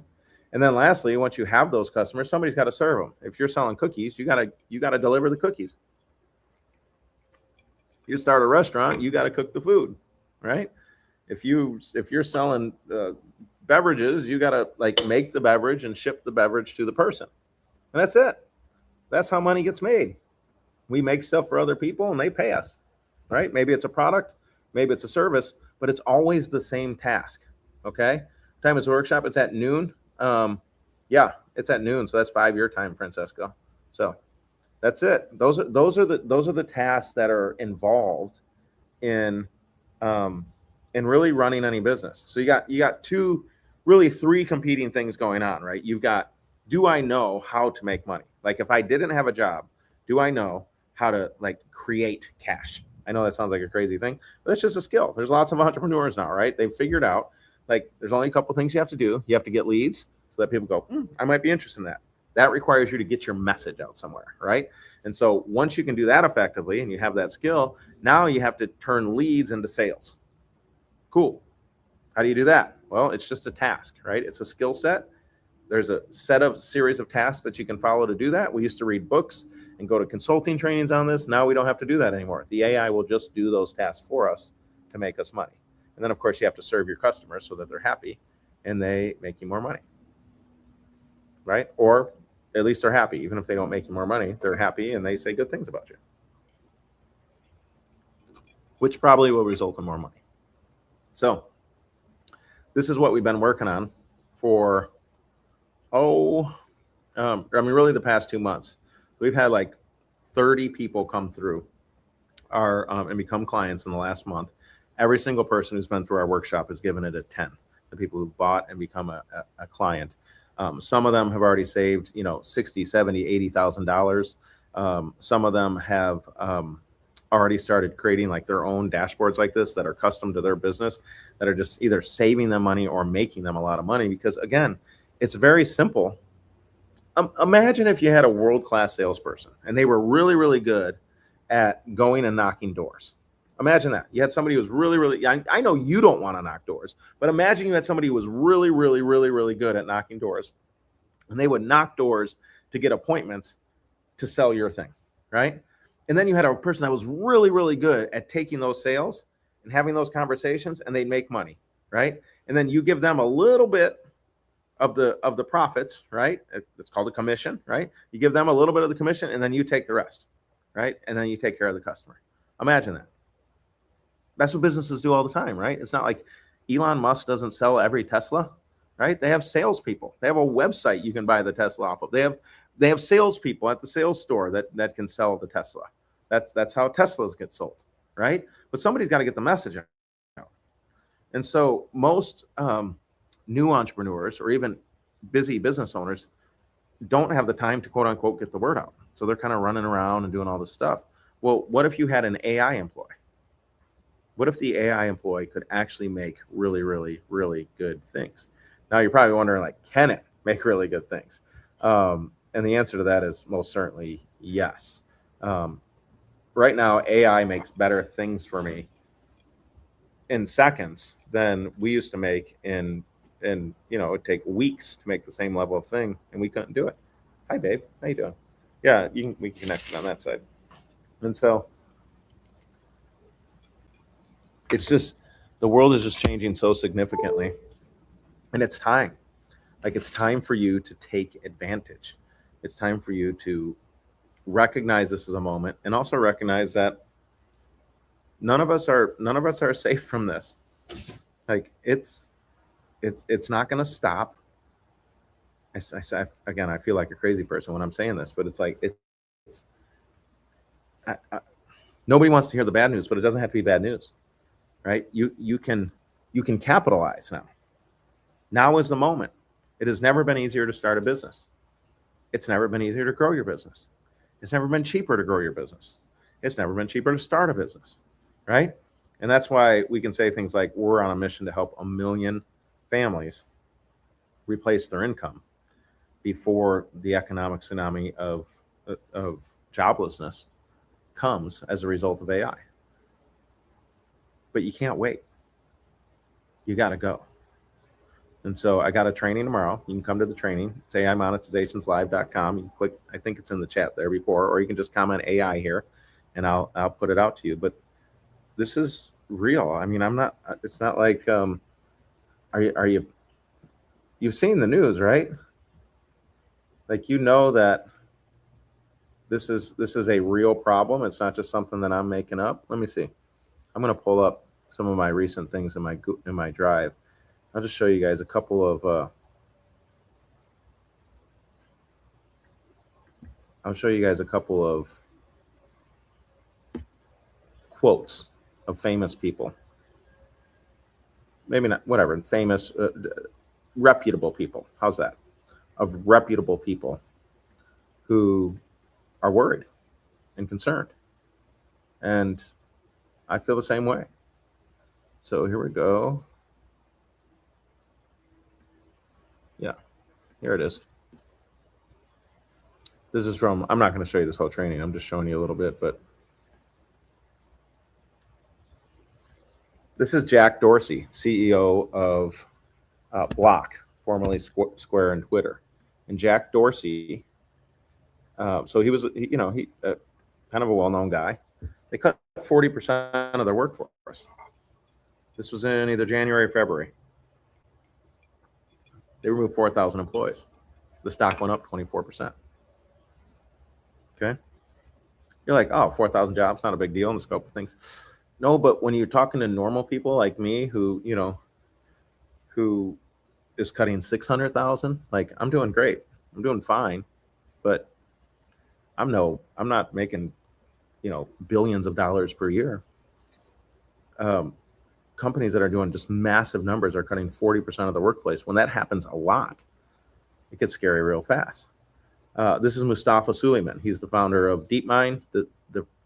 And then lastly, once you have those customers, somebody's got to serve them. If you're selling cookies, you gotta deliver the cookies. You start a restaurant, you got to cook the food, right? If you're selling beverages, you got to like make the beverage and ship the beverage to the person. And that's it. That's how money gets made. We make stuff for other people and they pay us, right? Maybe it's a product, maybe it's a service, but it's always the same task. Okay. Time is workshop. It's at noon. Yeah, it's at noon. So that's 5 your time, Francesco. So that's it. Those are the tasks that are involved in really running any business. So you got three competing things going on, right? You've got, do I know how to make money? Like if I didn't have a job, do I know how to like create cash? I know that sounds like a crazy thing, but it's just a skill. There's lots of entrepreneurs now, right? They've figured out like there's only a couple things you have to do. You have to get leads so that people go, I might be interested in that. That requires you to get your message out somewhere, right? And so once you can do that effectively and you have that skill, now you have to turn leads into sales. Cool. How do you do that? Well, it's just a task, right? It's a skill set. There's a series of tasks that you can follow to do that. We used to read books and go to consulting trainings on this. Now we don't have to do that anymore. The AI will just do those tasks for us to make us money. And then, of course, you have to serve your customers so that they're happy and they make you more money, right? Or at least they're happy. Even if they don't make you more money, they're happy and they say good things about you, which probably will result in more money. So this is what we've been working on for, really the past 2 months. We've had like 30 people come through our and become clients in the last month. Every single person who's been through our workshop has given it a 10. The people who bought and become a client. Some of them have already saved, $60, $70, $80,000. Some of them have already started creating like their own dashboards like this that are custom to their business, that are just either saving them money or making them a lot of money. Because again, It's very simple. Imagine if you had a world-class salesperson and they were really, really good at going and knocking doors. Imagine that. You had somebody who was really, really, I know you don't want to knock doors, but imagine you had somebody who was really, really, really, really good at knocking doors, and they would knock doors to get appointments to sell your thing, right? And then you had a person that was really, really good at taking those sales and having those conversations, and they'd make money, right? And then you give them a little bit of the profits, right? It's called a commission, right? You give them a little bit of the commission, and then you take the rest, right? And then you take care of the customer. Imagine that. That's what businesses do all the time, right? It's not like Elon Musk doesn't sell every Tesla, right? They have salespeople. They have a website you can buy the Tesla off of. They have salespeople at the sales store that can sell the Tesla. That's how Teslas get sold, right? But somebody's got to get the message out. And so most new entrepreneurs or even busy business owners don't have the time to quote unquote get the word out. So they're kind of running around and doing all this stuff. Well, what if you had an AI employee? What if the AI employee could actually make really, really, really good things? Now you're probably wondering, like, can it make really good things? And the answer to that is most certainly yes. Right now, AI makes better things for me in seconds than we used to make in it would take weeks to make the same level of thing, and we couldn't do it. Hi, babe. How you doing? Yeah, we can connect on that side. And so it's just, the world is just changing so significantly, and it's time. Like, it's time for you to take advantage. It's time for you to recognize this as a moment, and also recognize that none of us are safe from this. Like, it's not going to stop. Again, I feel like a crazy person when I'm saying this, but it's like nobody wants to hear the bad news, but it doesn't have to be bad news, right? You can capitalize now. Now is the moment. It has never been easier to start a business. It's never been easier to grow your business. It's never been cheaper to grow your business. It's never been cheaper to start a business, right? And that's why we can say things like, we're on a mission to help 1 million families replace their income before the economic tsunami of joblessness comes as a result of AI. But you can't wait. You got to go. And so I got a training tomorrow. You can come to the training. It's AImonetizationslive.com. You can click, I think it's in the chat there before, or you can just comment AI here, and I'll put it out to you. But this is real. I mean, it's not like, you've seen the news, right? Like, that this is a real problem. It's not just something that I'm making up. Let me see. I'm going to pull up some of my recent things in my drive. I'll just show you guys a couple of quotes of famous people. Maybe not, whatever, famous, reputable people. How's that? Of reputable people who are worried and concerned. And I feel the same way. So here we go. Yeah, here it is. This is from, I'm not going to show you this whole training. I'm just showing you a little bit, but this is Jack Dorsey, CEO of Block, formerly Square and Twitter. And Jack Dorsey, so he was, kind of a well-known guy. They cut 40% of their workforce. This was in either January or February. They removed 4,000 employees. The stock went up 24%. Okay. You're like, oh, 4,000 jobs, not a big deal in the scope of things. No, but when you're talking to normal people like me who is cutting 600,000, like, I'm doing great. I'm doing fine, but I'm not making, billions of dollars per year. Companies that are doing just massive numbers are cutting 40% of the workplace. When that happens a lot, it gets scary real fast. This is Mustafa Suleyman. He's the founder of DeepMind, the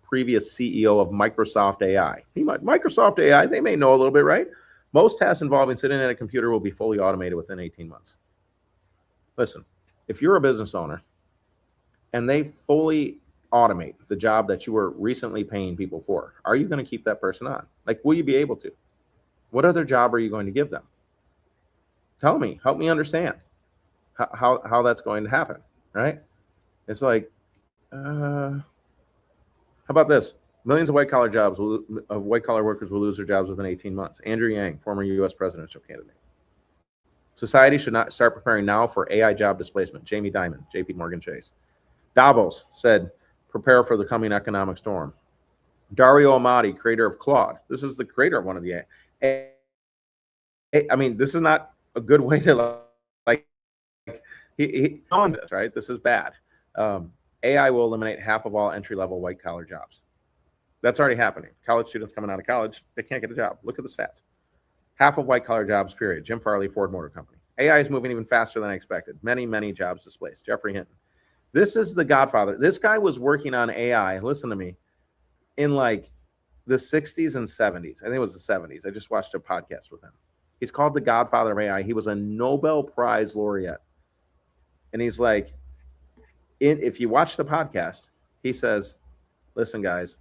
previous CEO of Microsoft AI. Microsoft AI, they may know a little bit, right? Most tasks involving sitting at a computer will be fully automated within 18 months. Listen, if you're a business owner and they fully automate the job that you were recently paying people for, are you going to keep that person on? Like, will you be able to? What other job are you going to give them? Tell me, help me understand how that's going to happen, right? It's like, how about this? Millions of white collar white collar workers will lose their jobs within 18 months. Andrew Yang, former U.S. presidential candidate. Society should not start preparing now for AI job displacement. Jamie Dimon, J.P. Morgan Chase. Davos said, prepare for the coming economic storm. Dario Amati, creator of Claude. This is the creator of one of the AI. I mean, this is not a good way to like he on this, right? This is bad. AI will eliminate half of all entry-level white-collar jobs. That's already happening. College students coming out of college, they can't get a job. Look at the stats. Half of white-collar jobs, period. Jim Farley, Ford Motor Company. AI is moving even faster than I expected. Many, many jobs displaced. Jeffrey Hinton. This is the godfather. This guy was working on AI, listen to me, in like the 60s and 70s. I think it was the 70s. I just watched a podcast with him. He's called the godfather of AI. He was a Nobel Prize laureate. And he's like, if you watch the podcast, he says, listen, guys,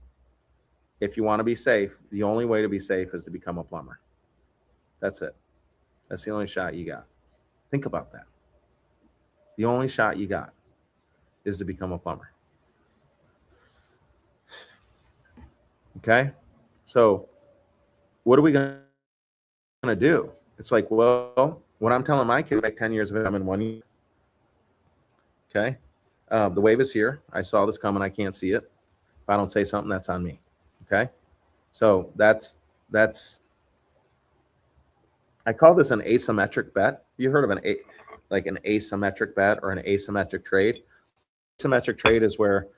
if you want to be safe, the only way to be safe is to become a plumber. That's it. That's the only shot you got. Think about that. The only shot you got is to become a plumber. Okay? So what are we going to do? It's like, well, what I'm telling my kid, like 10 years of it, I'm in 1 year. Okay? The wave is here. I saw this coming. I can't see it. If I don't say something, that's on me. Okay? So that's I call this an asymmetric bet. You heard of an asymmetric bet or an asymmetric trade? Asymmetric trade is where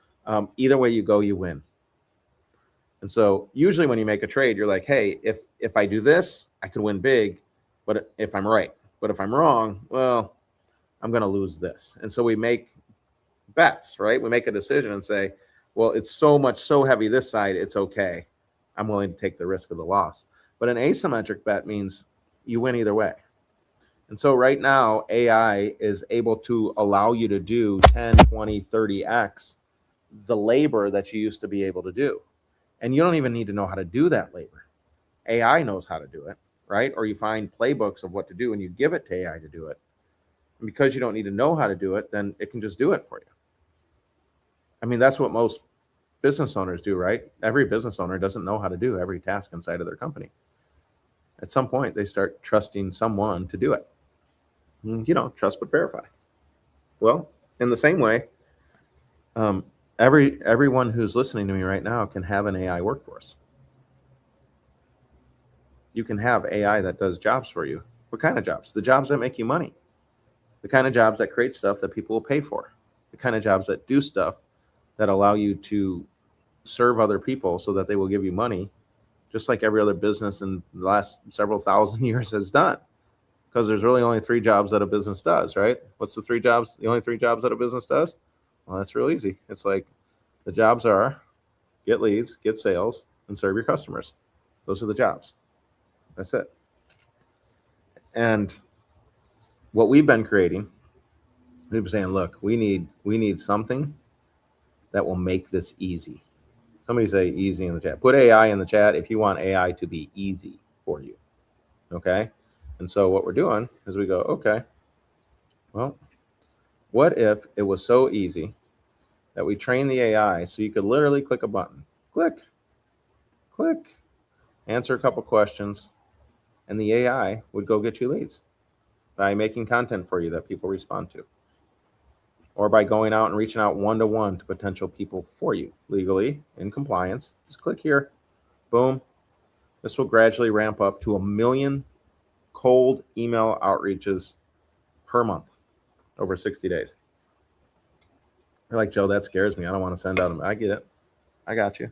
either way you go, you win. And so usually when you make a trade, you're like, hey, if I do this, I could win big, but if I'm right. But if I'm wrong, well, I'm going to lose this. And so we make bets, right? We make a decision and say, well, it's so heavy this side, it's okay. I'm willing to take the risk of the loss. But an asymmetric bet means you win either way. And so right now, AI is able to allow you to do 10, 20, 30x the labor that you used to be able to do. And you don't even need to know how to do that labor. AI knows how to do it, right? Or you find playbooks of what to do and you give it to AI to do it. And because you don't need to know how to do it, then it can just do it for you. I mean, that's what most business owners do, right? Every business owner doesn't know how to do every task inside of their company. At some point, they start trusting someone to do it. Trust but verify. Well, in the same way, everyone who's listening to me right now can have an AI workforce. You can have AI that does jobs for you. What kind of jobs? The jobs that make you money. The kind of jobs that create stuff that people will pay for. The kind of jobs that do stuff that allow you to serve other people so that they will give you money, just like every other business in the last several thousand years has done. Because there's really only 3 jobs that a business does, right? What's the 3 jobs? The only 3 jobs that a business does? Well, that's real easy. It's like the jobs are get leads, get sales, and serve your customers. Those are the jobs. That's it. And what we've been creating, we've been saying, look, we need something that will make this easy. Somebody say easy in the chat. Put AI in the chat if you want AI to be easy for you. Okay? And so what we're doing is we go, okay, well, what if it was so easy that we train the AI so you could literally click a button, click, answer a couple questions, and the AI would go get you leads by making content for you that people respond to, or by going out and reaching out one-to-one to potential people for you legally in compliance. Just click here, boom. This will gradually ramp up to 1 million cold email outreaches per month over 60 days. You're like, Joe, that scares me. I don't want to send out them. I get it. I got you.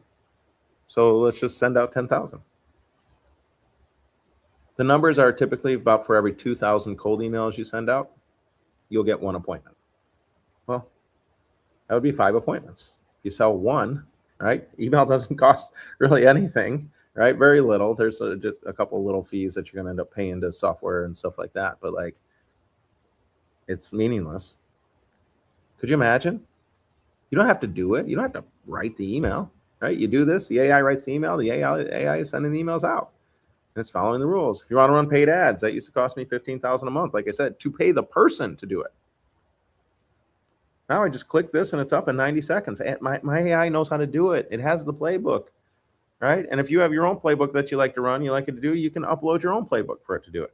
So let's just send out 10,000. The numbers are typically about for every 2,000 cold emails you send out, you'll get 1 appointment. Well, that would be 5 appointments. If you sell 1, right? Email doesn't cost really anything, right? Very little. There's just a couple little fees that you're going to end up paying to software and stuff like that. But like, It's meaningless. Could you imagine? You don't have to do it. You don't have to write the email, right? You do this, the AI writes the email, the AI is sending the emails out. And it's following the rules. If you want to run paid ads, that used to cost me $15,000 a month, like I said, to pay the person to do it. Now I just click this and it's up in 90 seconds. My AI knows how to do it. It has the playbook, right? And if you have your own playbook that you like to run, you like it to do, you can upload your own playbook for it to do it,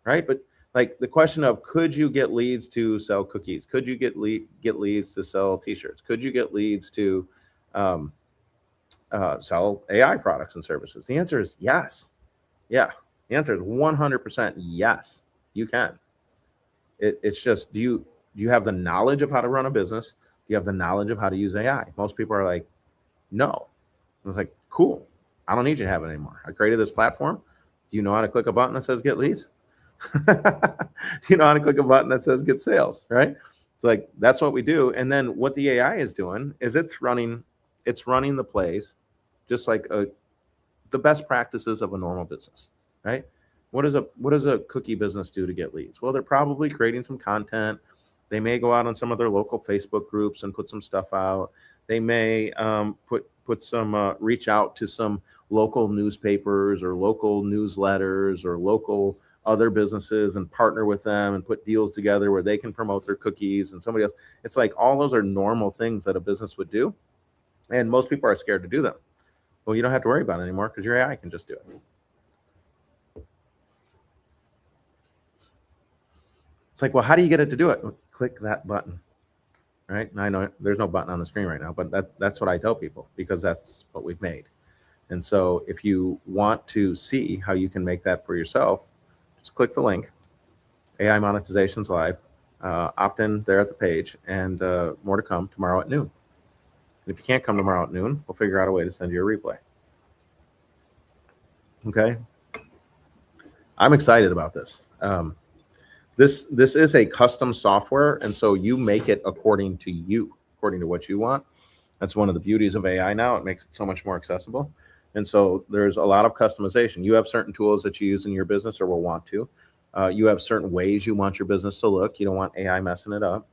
right? But like the question of, could you get leads to sell cookies? Could you get leads to sell t-shirts? Could you get leads to sell AI products and services? The answer is yes. Yeah. The answer is 100% yes, you can. It's just, do you have the knowledge of how to run a business? Do you have the knowledge of how to use AI? Most people are like, no. I was like, cool. I don't need you to have it anymore. I created this platform. Do you know how to click a button that says get leads? Do you know how to click a button that says get sales, right? It's like, that's what we do. And then what the AI is doing is it's running the plays just like the best practices of a normal business, right? What does a cookie business do to get leads? Well, they're probably creating some content. They may go out on some of their local Facebook groups and put some stuff out. They may put some reach out to some local newspapers or local newsletters or local other businesses and partner with them and put deals together where they can promote their cookies and somebody else. It's like all those are normal things that a business would do, and most people are scared to do them. Well, you don't have to worry about it anymore because your AI can just do it. It's like, well, how do you get it to do it? Well, click that button, right? And I know there's no button on the screen right now, but that's what I tell people because that's what we've made. And so if you want to see how you can make that for yourself, just click the link, AI Monetizations Live, opt in there at the page, and more to come tomorrow at noon. And if you can't come tomorrow at noon, we'll figure out a way to send you a replay. Okay? I'm excited about this. This is a custom software, and so you make it according to what you want. That's one of the beauties of AI now. It makes it so much more accessible. And so there's a lot of customization. You have certain tools that you use in your business or will want to. You have certain ways you want your business to look. You don't want AI messing it up.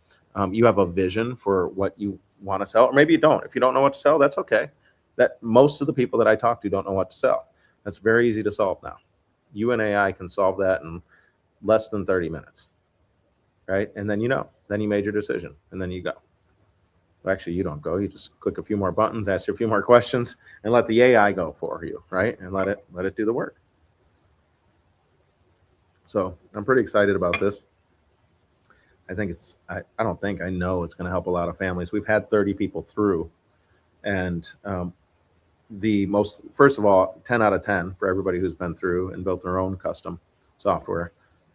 You have a vision for what you want to sell, or maybe you don't. If you don't know what to sell, that's okay. That most of the people that I talk to don't know what to sell. That's very easy to solve now. You and AI can solve that in less than 30 minutes, right? And then then you made your decision, and then you go. Well, actually, you don't go. You just click a few more buttons, ask you a few more questions, and let the AI go for you, right? And let it do the work. So I'm pretty excited about this. I think I know it's going to help a lot of families. We've had 30 people through, and first of all, 10 out of 10 for everybody who's been through and built their own custom software,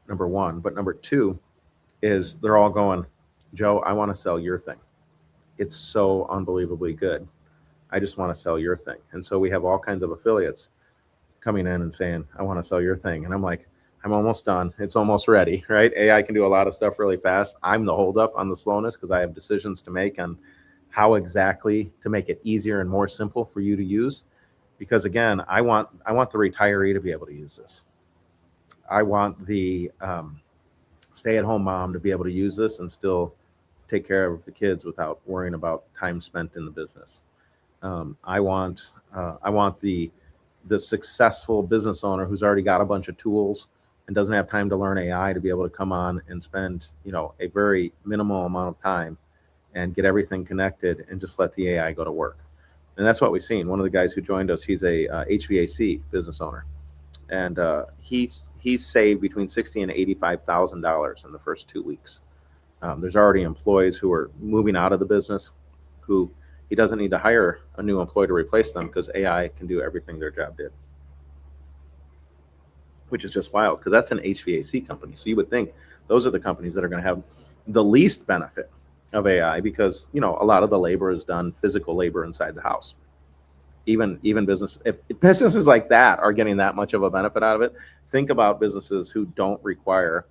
number one. But number two is they're all going, Joe, I want to sell your thing. It's so unbelievably good. I just want to sell your thing. And so we have all kinds of affiliates coming in and saying, I want to sell your thing. And I'm like, I'm almost done. It's almost ready, right? AI can do a lot of stuff really fast. I'm the holdup on the slowness because I have decisions to make on how exactly to make it easier and more simple for you to use. Because again, I want the retiree to be able to use this. I want the stay-at-home mom to be able to use this and still take care of the kids without worrying about time spent in the business. I want the successful business owner who's already got a bunch of tools and doesn't have time to learn AI to be able to come on and spend a very minimal amount of time and get everything connected and just let the AI go to work. And that's what we've seen. One of the guys who joined us, he's a HVAC business owner, and he's saved between $60,000 and $85,000 in the first 2 weeks. There's already employees who are moving out of the business who he doesn't need to hire a new employee to replace them because AI can do everything their job did, which is just wild because that's an HVAC company. So you would think those are the companies that are going to have the least benefit of AI because, a lot of the labor is done, physical labor inside the house. Even business, if businesses like that are getting that much of a benefit out of it, think about businesses who don't require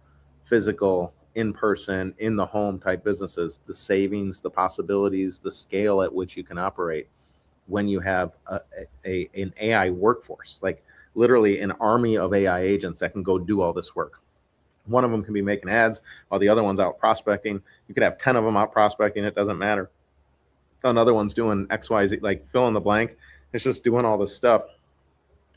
physical, in-person, in the home type businesses, the savings, the possibilities, the scale at which you can operate when you have an AI workforce, like literally an army of AI agents that can go do all this work, One of them can be making ads while the other one's out prospecting. You could have 10 of them out prospecting. It doesn't matter. Another one's doing XYZ, like fill in the blank. It's just doing all this stuff.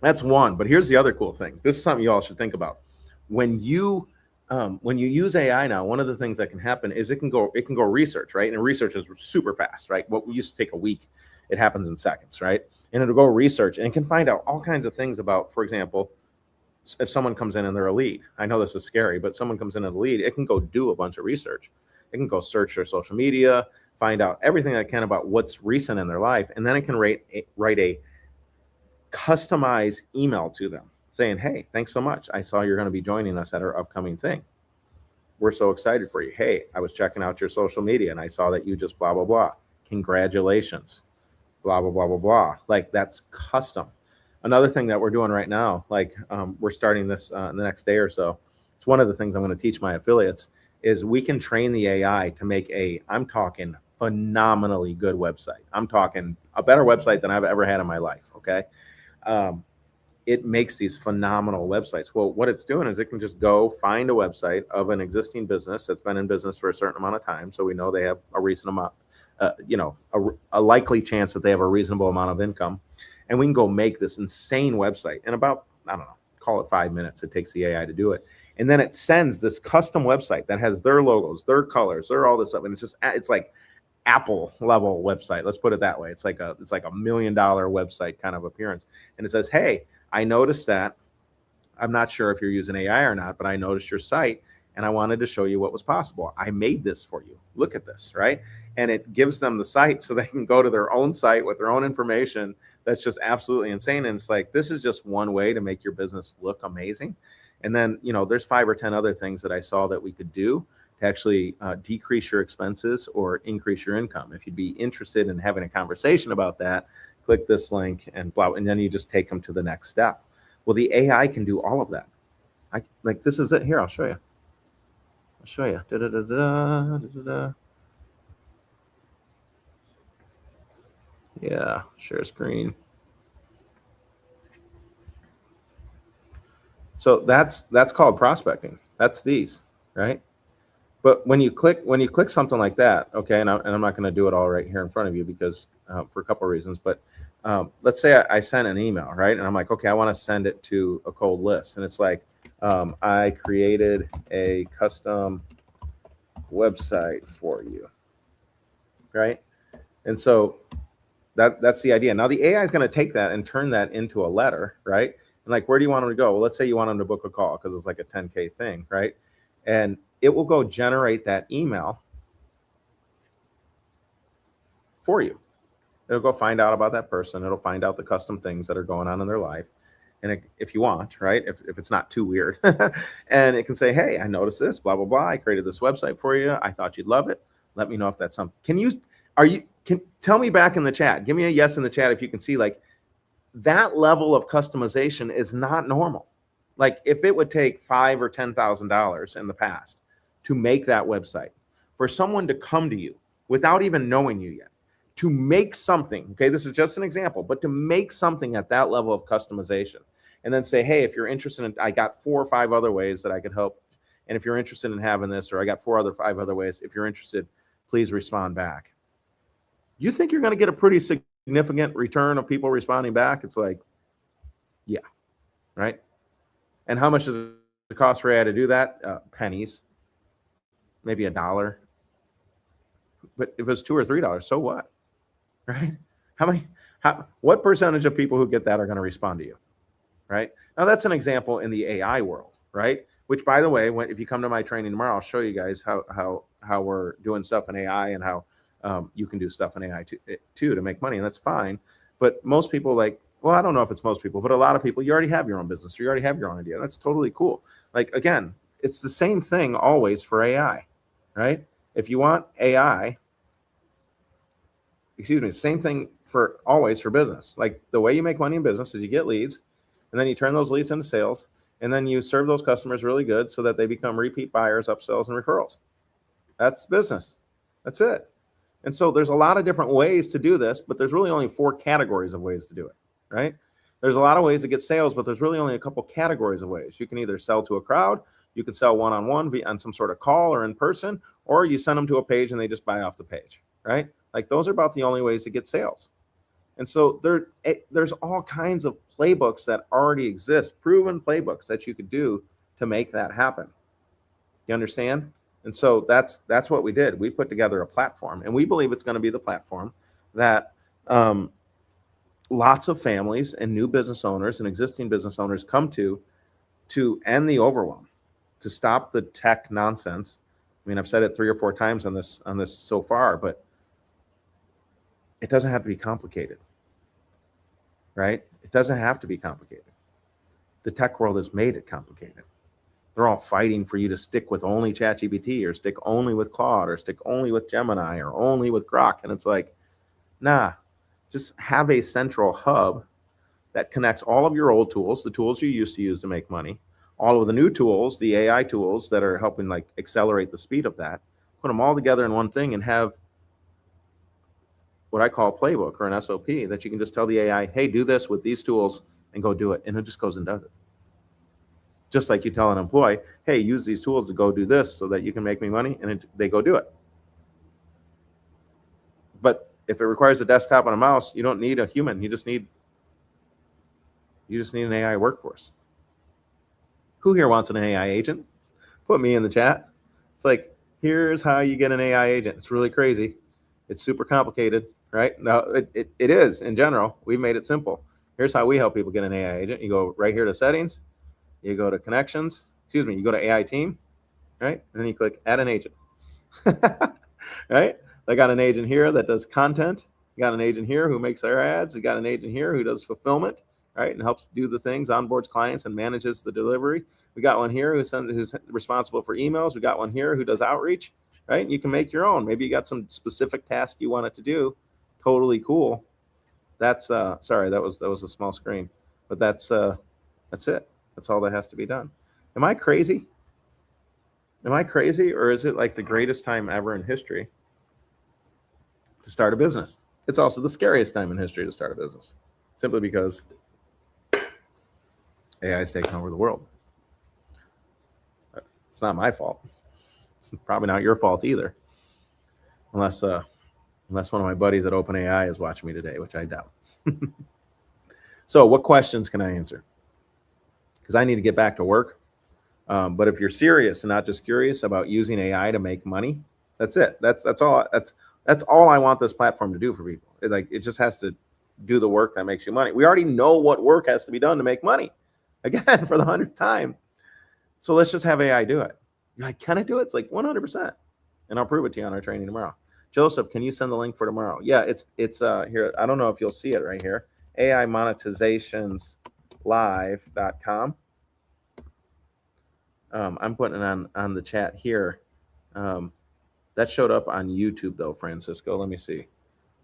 That's one. But here's the other cool thing. This is something you all should think about. When you use AI now, one of the things that can happen is it can go research, right? And research is super fast, right? What used to take a week, it happens in seconds, right? And it'll go research and it can find out all kinds of things about, for example, if someone comes in and they're a lead. I know this is scary, but someone comes in as a lead, it can go do a bunch of research. It can go search their social media, find out everything it can about what's recent in their life, and then it can write a customized email to them saying, hey, thanks so much. I saw you're going to be joining us at our upcoming thing. We're so excited for you. Hey, I was checking out your social media and I saw that you just blah, blah, blah. Congratulations, blah, blah, blah, blah, blah. Like that's custom. Another thing that we're doing right now, like we're starting this in the next day or so. It's one of the things I'm going to teach my affiliates is we can train the AI to make I'm talking phenomenally good website. I'm talking a better website than I've ever had in my life. Okay. It makes these phenomenal websites. Well, what it's doing is it can just go find a website of an existing business that's been in business for a certain amount of time. So we know they have a recent amount, a likely chance that they have a reasonable amount of income. And we can go make this insane website in about, I don't know, call it 5 minutes. It takes the AI to do it. And then it sends this custom website that has their logos, their colors, their all this stuff. And it's like Apple level website. Let's put it that way. It's like a $1 million website kind of appearance. And it says, hey, I noticed that. I'm not sure if you're using AI or not, but I noticed your site and I wanted to show you what was possible. I made this for you. Look at this, right? And it gives them the site so they can go to their own site with their own information. That's just absolutely insane. And it's like, this is just one way to make your business look amazing. And then, there's 5 or 10 other things that I saw that we could do to actually decrease your expenses or increase your income. If you'd be interested in having a conversation about that, click this link and blah, and then you just take them to the next step. Well, the AI can do all of that. This is it. Here, I'll show you. Yeah, share screen. So that's called prospecting. That's these, right? But when you click something like that, okay, and I'm not going to do it all right here in front of you because for a couple of reasons, but let's say I sent an email, right? And I'm like, okay, I want to send it to a cold list. And it's like, I created a custom website for you, right? And so that's the idea. Now the AI is going to take that and turn that into a letter, right? And like, where do you want them to go? Well, let's say you want them to book a call because it's like a 10K thing, right? And it will go generate that email for you. It'll go find out about that person. It'll find out the custom things that are going on in their life. And if you want, right, if it's not too weird, and it can say, hey, I noticed this, blah, blah, blah. I created this website for you. I thought you'd love it. Let me know if that's something. Can tell me back in the chat, give me a yes in the chat if you can see, like, that level of customization is not normal. Like if it would take $5,000 or $10,000 in the past to make that website, for someone to come to you without even knowing you yet, to make something, okay, this is just an example, but to make something at that level of customization and then say, hey, if you're interested in, I got 4 or 5 other ways that I could help. And if you're interested in having this, or I got 5 other ways, if you're interested, please respond back. You think you're going to get a pretty significant return of people responding back? It's like, yeah, right? And how much does it cost for AI to do that? Pennies, maybe $1. But if it's $2 or $3, so what? Right? What percentage of people who get that are going to respond to you? Right? Now that's an example in the AI world, right? Which, by the way, if you come to my training tomorrow, I'll show you guys how we're doing stuff in AI and how you can do stuff in AI too to make money, and that's fine. But most people, like, well, I don't know if it's most people, but a lot of people, you already have your own business, or you already have your own idea. That's totally cool. Like, again, it's the same thing always for AI, right? If you want AI, same thing for always for business. Like the way you make money in business is you get leads, and then you turn those leads into sales, and then you serve those customers really good so that they become repeat buyers, upsells, and referrals. That's business. That's it. And so there's a lot of different ways to do this, but there's really only 4 categories of ways to do it, right? There's a lot of ways to get sales, but there's really only a couple categories of ways. You can either sell to a crowd, You could sell one-on-one on some sort of call or in person, or you send them to a page and they just buy off the page, right? Like those are about the only ways to get sales. And so there's all kinds of playbooks that already exist, proven playbooks that you could do to make that happen. You understand? And so that's what we did. We put together a platform, and we believe it's going to be the platform that lots of families and new business owners and existing business owners come to end the overwhelm, to stop the tech nonsense. I mean, I've said it 3 or 4 times on this so far, but it doesn't have to be complicated, right? It doesn't have to be complicated. The tech world has made it complicated. They're all fighting for you to stick with only ChatGPT or stick only with Claude or stick only with Gemini or only with Grok. And it's like, nah, just have a central hub that connects all of your old tools, the tools you used to use to make money, all of the new tools, the AI tools that are helping like accelerate the speed of that, put them all together in one thing and have what I call a playbook or an SOP that you can just tell the AI, hey, do this with these tools and go do it. And it just goes and does it. Just like you tell an employee, hey, use these tools to go do this so that you can make me money, and they go do it. But if it requires a desktop and a mouse, you don't need a human. You just need an AI workforce. Who here wants an AI agent? Put me in the chat. It's like, here's how you get an AI agent. It's really crazy. It's super complicated, right? No, it is in general. We've made it simple. Here's how we help people get an AI agent. You go right here to settings. You go to connections, you go to AI team, right? And then you click add an agent, right? I got an agent here that does content. You got an agent here who makes our ads. You got an agent here who does fulfillment, right? And helps do the things, onboards clients and manages the delivery. We got one here who's responsible for emails. We got one here who does outreach, right? And you can make your own. Maybe you got some specific task you want it to do. Totally cool. That's sorry, that was a small screen, but that's it. That's all that has to be done. Am I crazy? Am I crazy, or is it like the greatest time ever in history to start a business? It's also the scariest time in history to start a business, simply because AI is taking over the world. It's not my fault. It's probably not your fault either, unless one of my buddies at OpenAI is watching me today, which I doubt. So what questions can I answer? Because I need to get back to work. But if you're serious and not just curious about using AI to make money, that's it. That's all. That's all I want this platform to do for people. It just has to do the work that makes you money. We already know what work has to be done to make money. Again, for the 100th time. So let's just have AI do it. You're like, can I do it? It's like 100%. And I'll prove it to you on our training tomorrow. Joseph, can you send the link for tomorrow? Yeah, it's here. I don't know if you'll see it right here. AImonetizationslive.com. I'm putting it on the chat here. That showed up on YouTube though, Francisco. Let me see.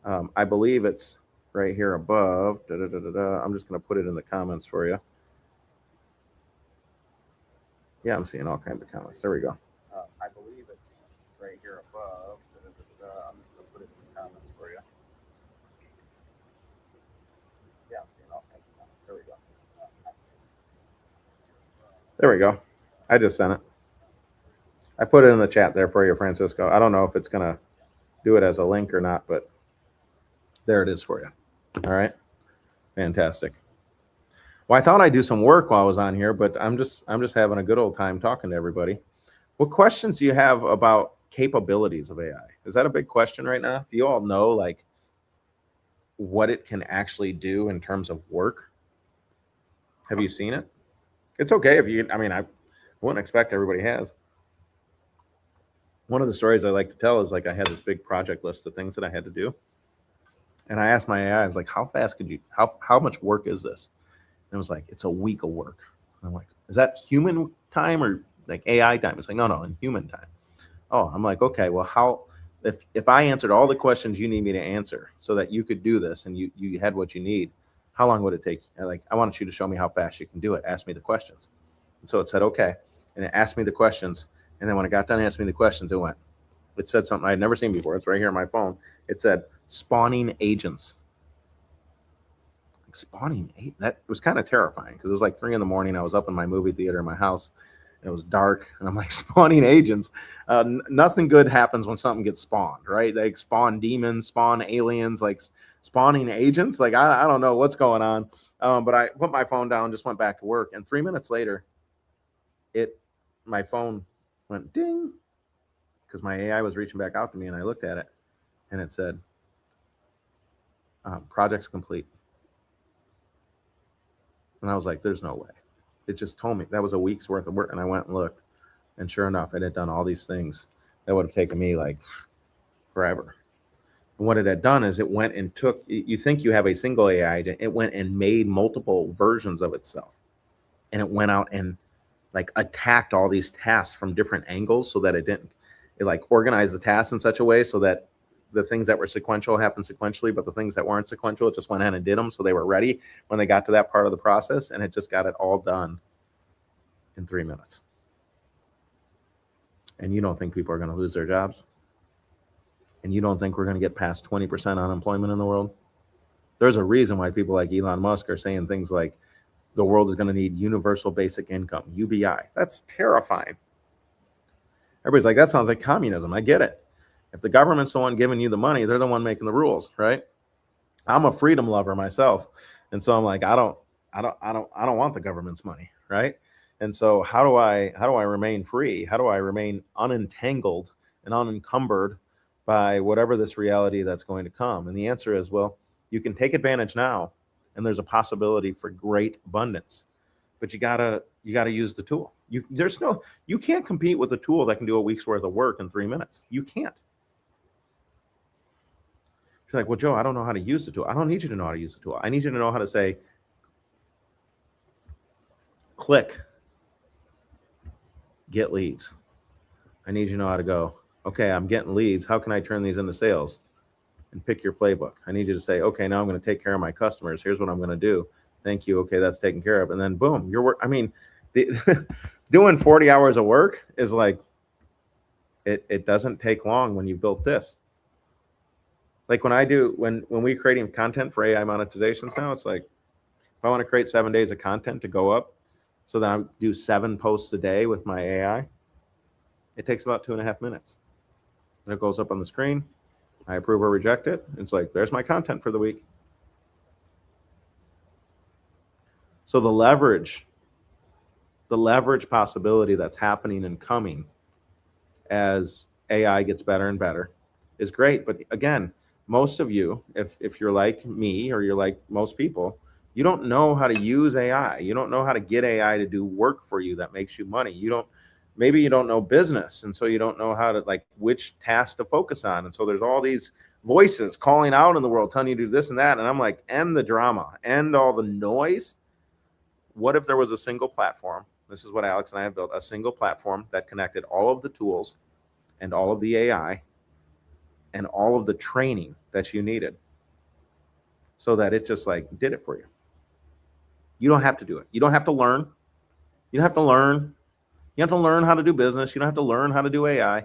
I believe it's right here above. I'm just going to put it in the comments for you. Yeah, I'm seeing all kinds of comments. There we go. I believe it's right here above. I'm just going to put it in the comments for you. Yeah, I'm seeing all kinds of comments. There we go. There we go. I just sent it. I put it in the chat there for you, Francisco. I don't know if it's going to do it as a link or not, but there it is for you. All right. Fantastic. Well, I thought I'd do some work while I was on here, but I'm just having a good old time talking to everybody. What questions do you have about capabilities of AI? Is that a big question right now? Do you all know like what it can actually do in terms of work? Have you seen it? It's okay if you, I wouldn't expect everybody has. One of the stories I like to tell is like I had this big project list of things that I had to do. And I asked my AI, I was like, how fast could you, how much work is this? And it was like, it's a week of work. And I'm like, is that human time or like AI time? It's like, no, in human time. Oh, I'm like, okay, well, how, if I answered all the questions you need me to answer so that you could do this and you had what you need, how long would it take? Like, I wanted you to show me how fast you can do it. Ask me the questions. And so it said, okay. And it asked me the questions. And then when it got done asking me the questions, it said something I'd never seen before. It's right here on my phone. It said spawning agents. Spawning eight. That was kind of terrifying because it was like 3 a.m. I was up in my movie theater in my house, It was dark, and I'm like, spawning agents. Nothing good happens when something gets spawned, right? They spawn demons, spawn aliens, like spawning agents. Like, I don't know what's going on. But I put my phone down, just went back to work, and 3 minutes later, my phone went ding, because my AI was reaching back out to me, and I looked at it, and it said, project's complete. And I was like, there's no way. It just told me that was a week's worth of work. And I went and looked, and sure enough, it had done all these things that would have taken me like forever. And what it had done is it went and took, you think you have a single AI, it went and made multiple versions of itself. And it went out and like attacked all these tasks from different angles, so that it like organized the tasks in such a way so that the things that were sequential happened sequentially, but the things that weren't sequential, it just went ahead and did them, so they were ready when they got to that part of the process, and it just got it all done in 3 minutes. And you don't think people are going to lose their jobs? And you don't think we're going to get past 20% unemployment in the world? There's a reason why people like Elon Musk are saying things like the world is going to need universal basic income, UBI. That's terrifying. Everybody's like, that sounds like communism. I get it. If the government's the one giving you the money, they're the one making the rules, right? I'm a freedom lover myself, and so I'm like, I don't want the government's money, right? And so how do I remain free? How do I remain unentangled and unencumbered by whatever this reality that's going to come? And the answer is, well, you can take advantage now, and there's a possibility for great abundance, but you gotta use the tool. You can't compete with a tool that can do a week's worth of work in 3 minutes. You can't. You're like, well, Joe, I don't know how to use the tool. I don't need you to know how to use the tool. I need you to know how to say, click, get leads. I need you to know how to go, okay, I'm getting leads. How can I turn these into sales? And pick your playbook. I need you to say, okay, now I'm going to take care of my customers. Here's what I'm going to do. Thank you. Okay, that's taken care of. And then boom, your work. I mean, doing 40 hours of work is like, it doesn't take long when you built this. Like when we creating content for AI monetizations now, it's like, if I want to create 7 days of content to go up so that I do 7 posts a day with my AI, it takes about 2.5 minutes. And it goes up on the screen. I approve or reject it. It's like, there's my content for the week. So the leverage possibility that's happening and coming as AI gets better and better is great. But again, most of you, if you're like me or you're like most people, you don't know how to use AI. You don't know how to get AI to do work for you that makes you money. Maybe you don't know business, and so you don't know how to, like, which task to focus on. And so there's all these voices calling out in the world telling you to do this and that. And I'm like, end the drama, end all the noise. What if there was a single platform? This is what Alex and I have built, a single platform that connected all of the tools and all of the AI and all of the training that you needed, so that it just like did it for you. You don't have to do it. You don't have to learn. You don't have to learn. You have to learn how to do business. You don't have to learn how to do AI.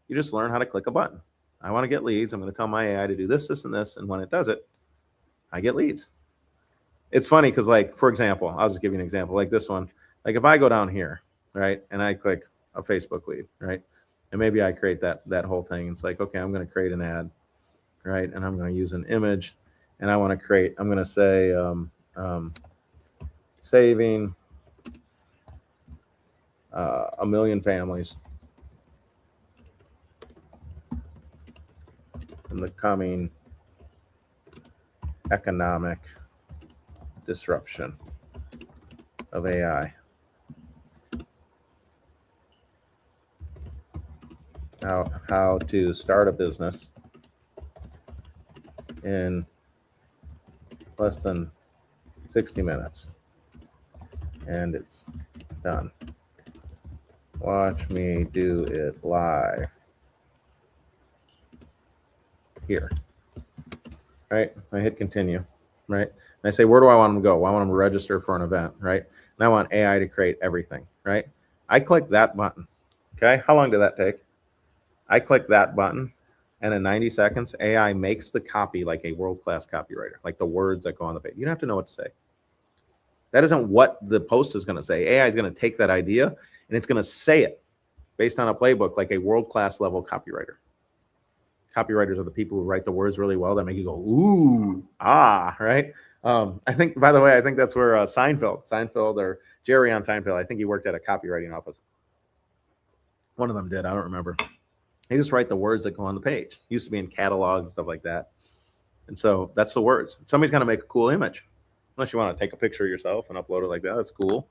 You just learn how to click a button. I want to get leads. I'm going to tell my AI to do this, this, and this. And when it does it, I get leads. It's funny because, like, for example, I'll just give you an example like this one. Like if I go down here, right, and I click a Facebook lead, right, and maybe I create that whole thing. It's like, okay, I'm going to create an ad, right, and I'm going to use an image, and I'm going to say saving 1 million families in the coming economic disruption of AI. How to start a business in less than 60 minutes. And it's done. Watch me do it live here. Right? I hit continue. Right? And I say, where do I want them to go? I want them to register for an event. Right? And I want AI to create everything. Right? I click that button. Okay? How long did that take? I click that button, and in 90 seconds, AI makes the copy like a world-class copywriter, like the words that go on the page. You don't have to know what to say. That isn't what the post is going to say. AI is going to take that idea and it's going to say it based on a playbook like a world-class level copywriter. Copywriters are the people who write the words really well that make you go, ooh, ah, right? I think, by the way, I think that's where Seinfeld or Jerry on Seinfeld, I think he worked at a copywriting office. One of them did, I don't remember. They just write the words that go on the page. It used to be in catalogs and stuff like that. And so that's the words. Somebody's got to make a cool image. Unless you want to take a picture of yourself and upload it like that, that's cool.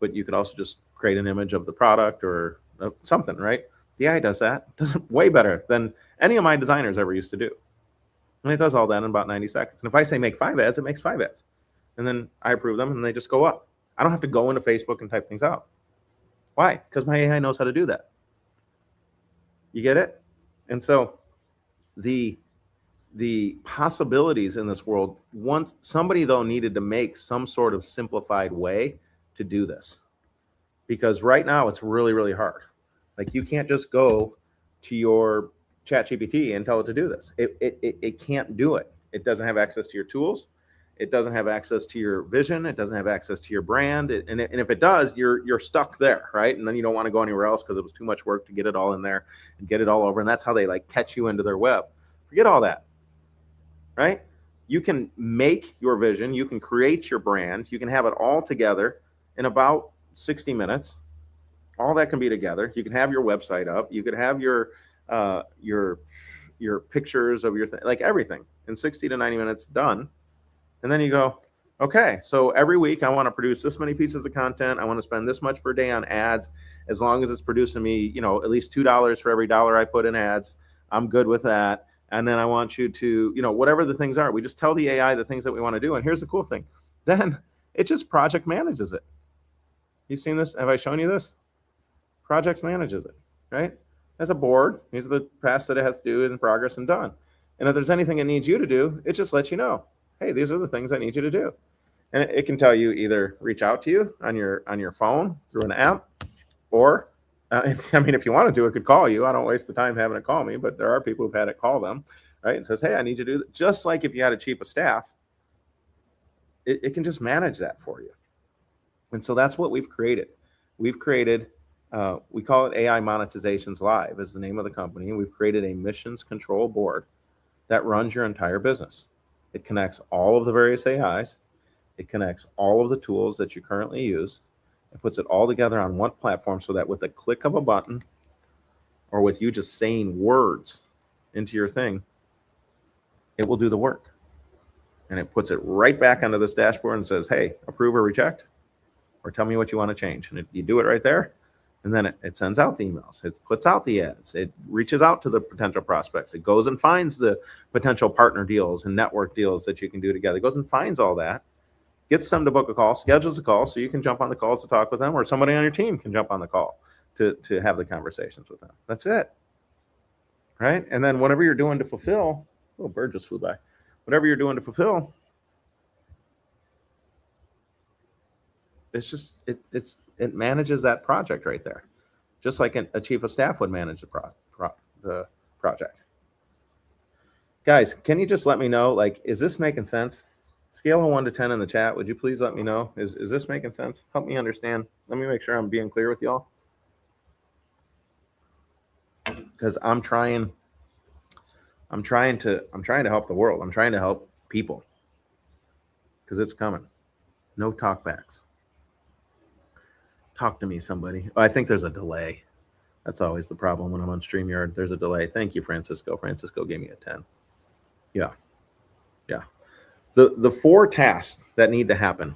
But you could also just create an image of the product or something, right? The AI does that. It does it way better than any of my designers ever used to do. And it does all that in about 90 seconds. And if I say make 5 ads, it makes 5 ads. And then I approve them and they just go up. I don't have to go into Facebook and type things out. Why? Because my AI knows how to do that. You get it? And so the possibilities in this world, once somebody though needed to make some sort of simplified way to do this, because right now it's really, really hard. Like you can't just go to your ChatGPT and tell it to do this. It can't do it. It doesn't have access to your tools. It doesn't have access to your vision. It doesn't have access to your brand. And if it does, you're stuck there, right? And then you don't want to go anywhere else because it was too much work to get it all in there and get it all over. And that's how they like catch you into their web. Forget all that, right? You can make your vision. You can create your brand. You can have it all together in about 60 minutes. All that can be together. You can have your website up. You could have your pictures of your thing, like everything in 60 to 90 minutes done. And then you go, okay, so every week I want to produce this many pieces of content. I want to spend this much per day on ads. As long as it's producing me, at least $2 for every dollar I put in ads, I'm good with that. And then I want you to, whatever the things are, we just tell the AI the things that we want to do. And here's the cool thing. Then it just project manages it. You've seen this? Have I shown you this? Project manages it, right? As a board, these are the tasks that it has to do in progress and done. And if there's anything it needs you to do, it just lets you know, hey, these are the things I need you to do. And it can tell you either reach out to you on your phone through an app, or if you want to do it, could call you. I don't waste the time having it call me, but there are people who've had it call them, right? And says, hey, I need you to do that. Just like if you had a chief of staff, it can just manage that for you. And so that's what we've created. We've created, we call it AI Monetizations Live is the name of the company. And we've created a missions control board that runs your entire business. It connects all of the various AIs. It connects all of the tools that you currently use. It puts it all together on one platform so that with a click of a button or with you just saying words into your thing, it will do the work. And it puts it right back onto this dashboard and says, hey, approve or reject, or tell me what you want to change. And you do it right there. And then it sends out the emails. It puts out the ads. It reaches out to the potential prospects. It goes and finds the potential partner deals and network deals that you can do together. It goes and finds all that, gets them to book a call, schedules a call so you can jump on the calls to talk with them, or somebody on your team can jump on the call to have the conversations with them. That's it, right? And then whatever you're doing to fulfill, oh, bird just flew by. Whatever you're doing to fulfill, it's just, it manages that project right there, just like a chief of staff would manage the project. Guys, can you just let me know, like, is this making sense? Scale of 1 to 10 in the chat. Would you please let me know? Is this making sense? Help me understand. Let me make sure I'm being clear with y'all. Because I'm trying to help the world. I'm trying to help people. Because it's coming. No talkbacks. Talk to me, somebody. Oh, I think there's a delay. That's always the problem when I'm on StreamYard. There's a delay. Thank you, Francisco. Francisco gave me a 10. Yeah. The 4 tasks that need to happen,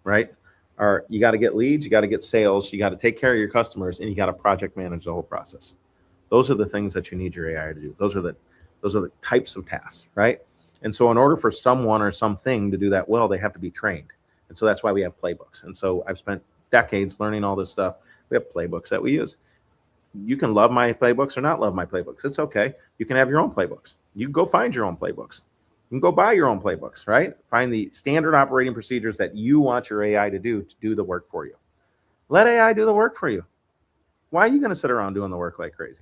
right, are you got to get leads, you got to get sales, you got to take care of your customers, and you got to project manage the whole process. Those are the things that you need your AI to do. Those are the types of tasks, right? And so in order for someone or something to do that well, they have to be trained. And so that's why we have playbooks. And so I've spent decades learning all this stuff. We have playbooks that we use. You can love my playbooks or not love my playbooks. It's okay. You can have your own playbooks. You can go find your own playbooks. You can go buy your own playbooks, right? Find the standard operating procedures that you want your AI to do the work for you. Let AI do the work for you. Why are you going to sit around doing the work like crazy?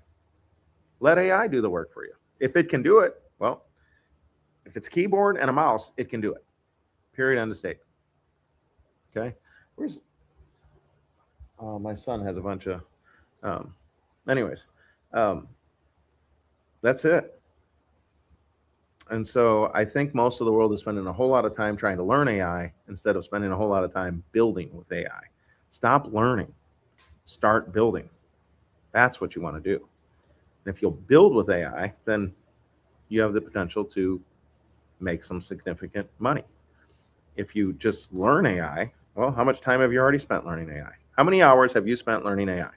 Let AI do the work for you. If it can do it, well, if it's keyboard and a mouse, it can do it. Period, end of statement. Okay? My son has a bunch of, um, anyways, um, that's it. And so I think most of the world is spending a whole lot of time trying to learn AI instead of spending a whole lot of time building with AI. Stop learning, start building. That's what you want to do. And if you'll build with AI, then you have the potential to make some significant money. If you just learn AI, well, how much time have you already spent learning AI? How many hours have you spent learning AI?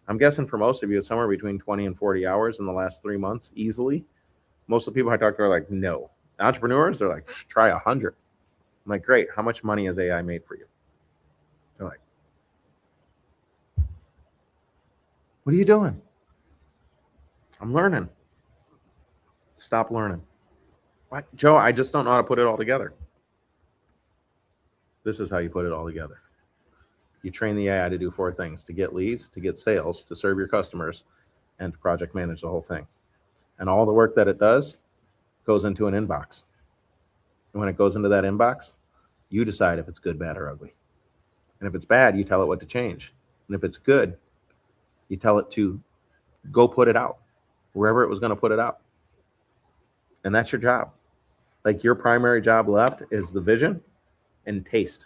I'm guessing for most of you, it's somewhere between 20 and 40 hours in the last 3 months, easily. Most of the people I talk to are like, no. Entrepreneurs, they're like, try 100. I'm like, great. How much money has AI made for you? They're like, what are you doing? I'm learning. Stop learning. What? Joe, I just don't know how to put it all together. This is how you put it all together. You train the AI to do 4 things: to get leads, to get sales, to serve your customers, and to project manage the whole thing. And all the work that it does goes into an inbox. And when it goes into that inbox, you decide if it's good, bad, or ugly. And if it's bad, you tell it what to change. And if it's good, you tell it to go put it out wherever it was going to put it out. And that's your job. Like, your primary job left is the vision and taste.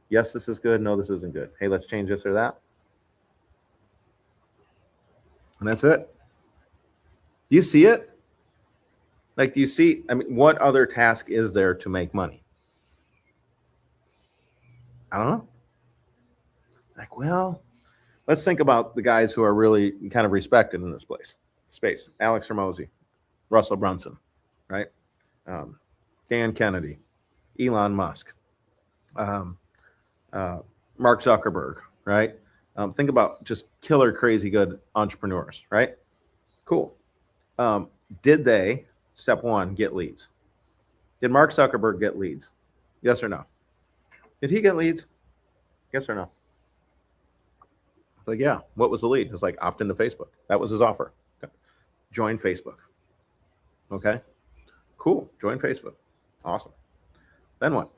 Yes, this is good. No, this isn't good. Hey, let's change this or that. And that's it. Do you see it? Like, do you see? I mean, what other task is there to make money? I don't know. Like, well, let's think about the guys who are really kind of respected in this space. Alex Hormozy, Russell Brunson, right? Um, Dan Kennedy, Elon Musk, um, Mark Zuckerberg, right? Think about just killer, crazy good entrepreneurs, right? Cool. Um, did they, step one, get leads? Did Mark Zuckerberg get leads? Yes or no? Did he get leads? Yes or no? It's like, yeah. What was the lead? It was like, opt into Facebook. That was his offer. Okay. Join Facebook. Okay. Cool. Join Facebook. Awesome. Then what?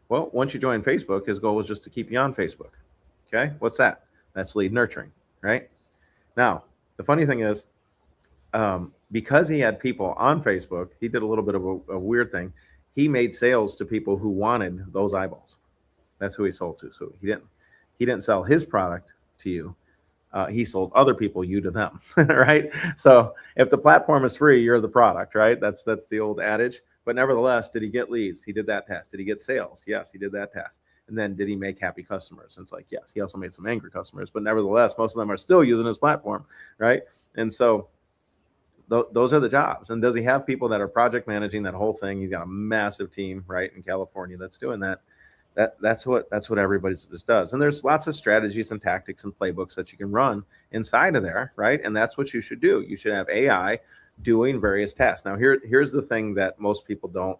Well, once you join Facebook, his goal was just to keep you on Facebook. Okay. What's that? That's lead nurturing, right? Now, the funny thing is, because he had people on Facebook, he did a little bit of a weird thing. He made sales to people who wanted those eyeballs. That's who he sold to. So he didn't sell his product to you. He sold other people you to them, right? So if the platform is free, you're the product, right? That's the old adage. But nevertheless, did he get leads? He did that task. Did he get sales? Yes, he did that task. And then did he make happy customers? And it's like, yes, he also made some angry customers, but nevertheless, most of them are still using his platform, right? And so those are the jobs. And does he have people that are project managing that whole thing? He's got a massive team, right, in California that's doing that. That's what everybody just does. And there's lots of strategies and tactics and playbooks that you can run inside of there, right? And that's what you should do. You should have AI doing various tasks. Now, here's the thing that most people don't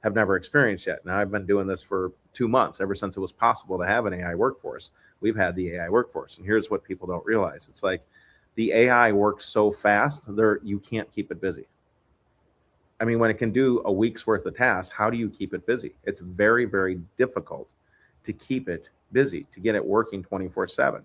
have never experienced yet. Now, I've been doing this for 2 months, ever since it was possible to have an AI workforce. We've had the AI workforce, and here's what people don't realize: it's like the AI works so fast, you can't keep it busy. I mean, when it can do a week's worth of tasks, how do you keep it busy? It's very, very difficult to keep it busy, to get it working 24/7.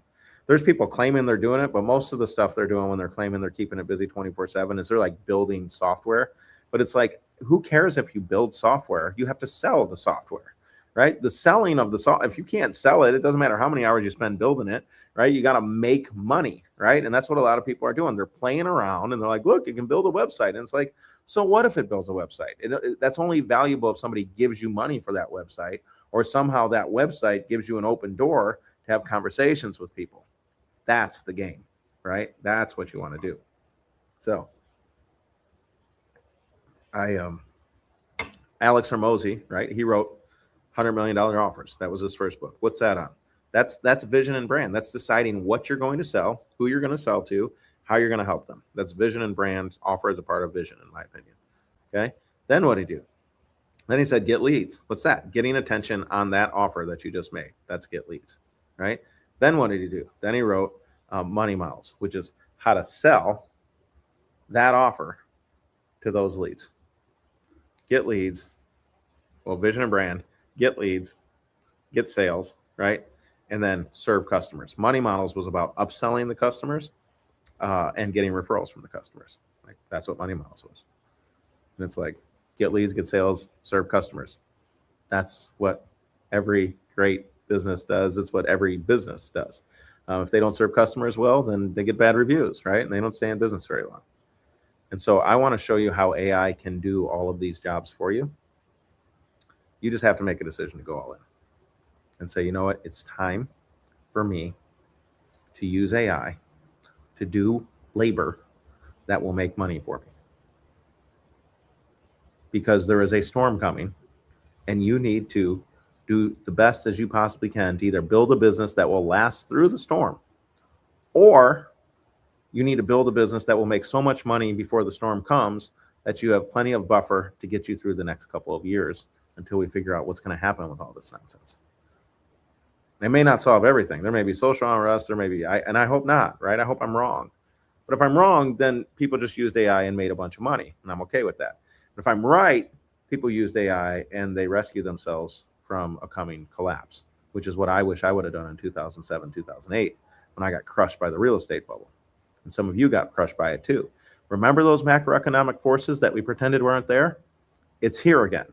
There's people claiming they're doing it, but most of the stuff they're doing when they're claiming they're keeping it busy 24/7 is they're like building software. But it's like, who cares if you build software? You have to sell the software, right? The selling of the software, if you can't sell it, it doesn't matter how many hours you spend building it, right? You got to make money, right? And that's what a lot of people are doing. They're playing around and they're like, look, you can build a website. And it's like, so what if it builds a website? That's only valuable if somebody gives you money for that website, or somehow that website gives you an open door to have conversations with people. That's the game, right? That's what you want to do. So Alex Hormozy, right? He wrote $100 million offers. That was his first book. What's that on? That's vision and brand. That's deciding what you're going to sell, who you're going to sell to, how you're going to help them. That's vision and brand. Offer as a part of vision, in my opinion. Okay. Then what did he do? Then he said, get leads. What's that? Getting attention on that offer that you just made. That's get leads, right? Then what did he do? Then he wrote Money Models, which is how to sell that offer to those leads. Get leads. Well, vision and brand, get leads, get sales, right? and then serve customers. Money Models was about upselling the customers and getting referrals from the customers. Like that's what Money Models was. And it's like get leads, get sales, serve customers. That's what every great business does. It's what every business does. If they don't serve customers well, then they get bad reviews, right? And they don't stay in business very long. And so I want to show you how AI can do all of these jobs for you. You just have to make a decision to go all in and say, you know what, it's time for me to use AI to do labor that will make money for me. Because there is a storm coming and you need to do the best as you possibly can to either build a business that will last through the storm, or you need to build a business that will make so much money before the storm comes that you have plenty of buffer to get you through the next couple of years until we figure out what's going to happen with all this nonsense. It may not solve everything. There may be social unrest. There may be, and I hope not, right? I hope I'm wrong. But if I'm wrong, then people just used AI and made a bunch of money, and I'm okay with that. But if I'm right, people used AI and they rescued themselves from a coming collapse, which is what I wish I would have done in 2007, 2008, when I got crushed by the real estate bubble. And some of you got crushed by it too. Remember those macroeconomic forces that we pretended weren't there? It's here again.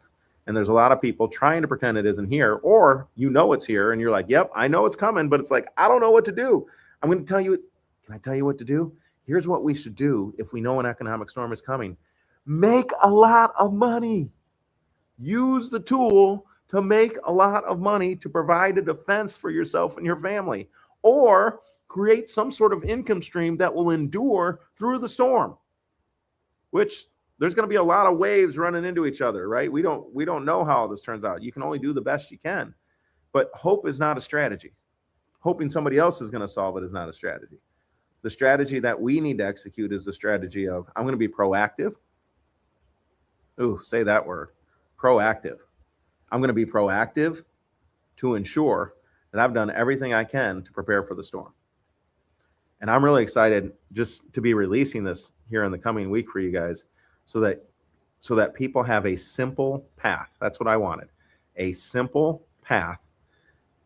And there's a lot of people trying to pretend it isn't here, or you know it's here and you're like, yep, I know it's coming, but it's like, I don't know what to do. I'm going to tell you, can I tell you what to do? Here's what we should do if we know an economic storm is coming. Make a lot of money. Use the tool to make a lot of money to provide a defense for yourself and your family, or create some sort of income stream that will endure through the storm, which there's going to be a lot of waves running into each other, right? We don't know how this turns out. You can only do the best you can, but hope is not a strategy. Hoping somebody else is going to solve it is not a strategy. The strategy that we need to execute is the strategy of, I'm going to be proactive. Ooh, say that word, proactive. I'm going to be proactive to ensure that I've done everything I can to prepare for the storm. And I'm really excited just to be releasing this here in the coming week for you guys so that people have a simple path. That's what I wanted. A simple path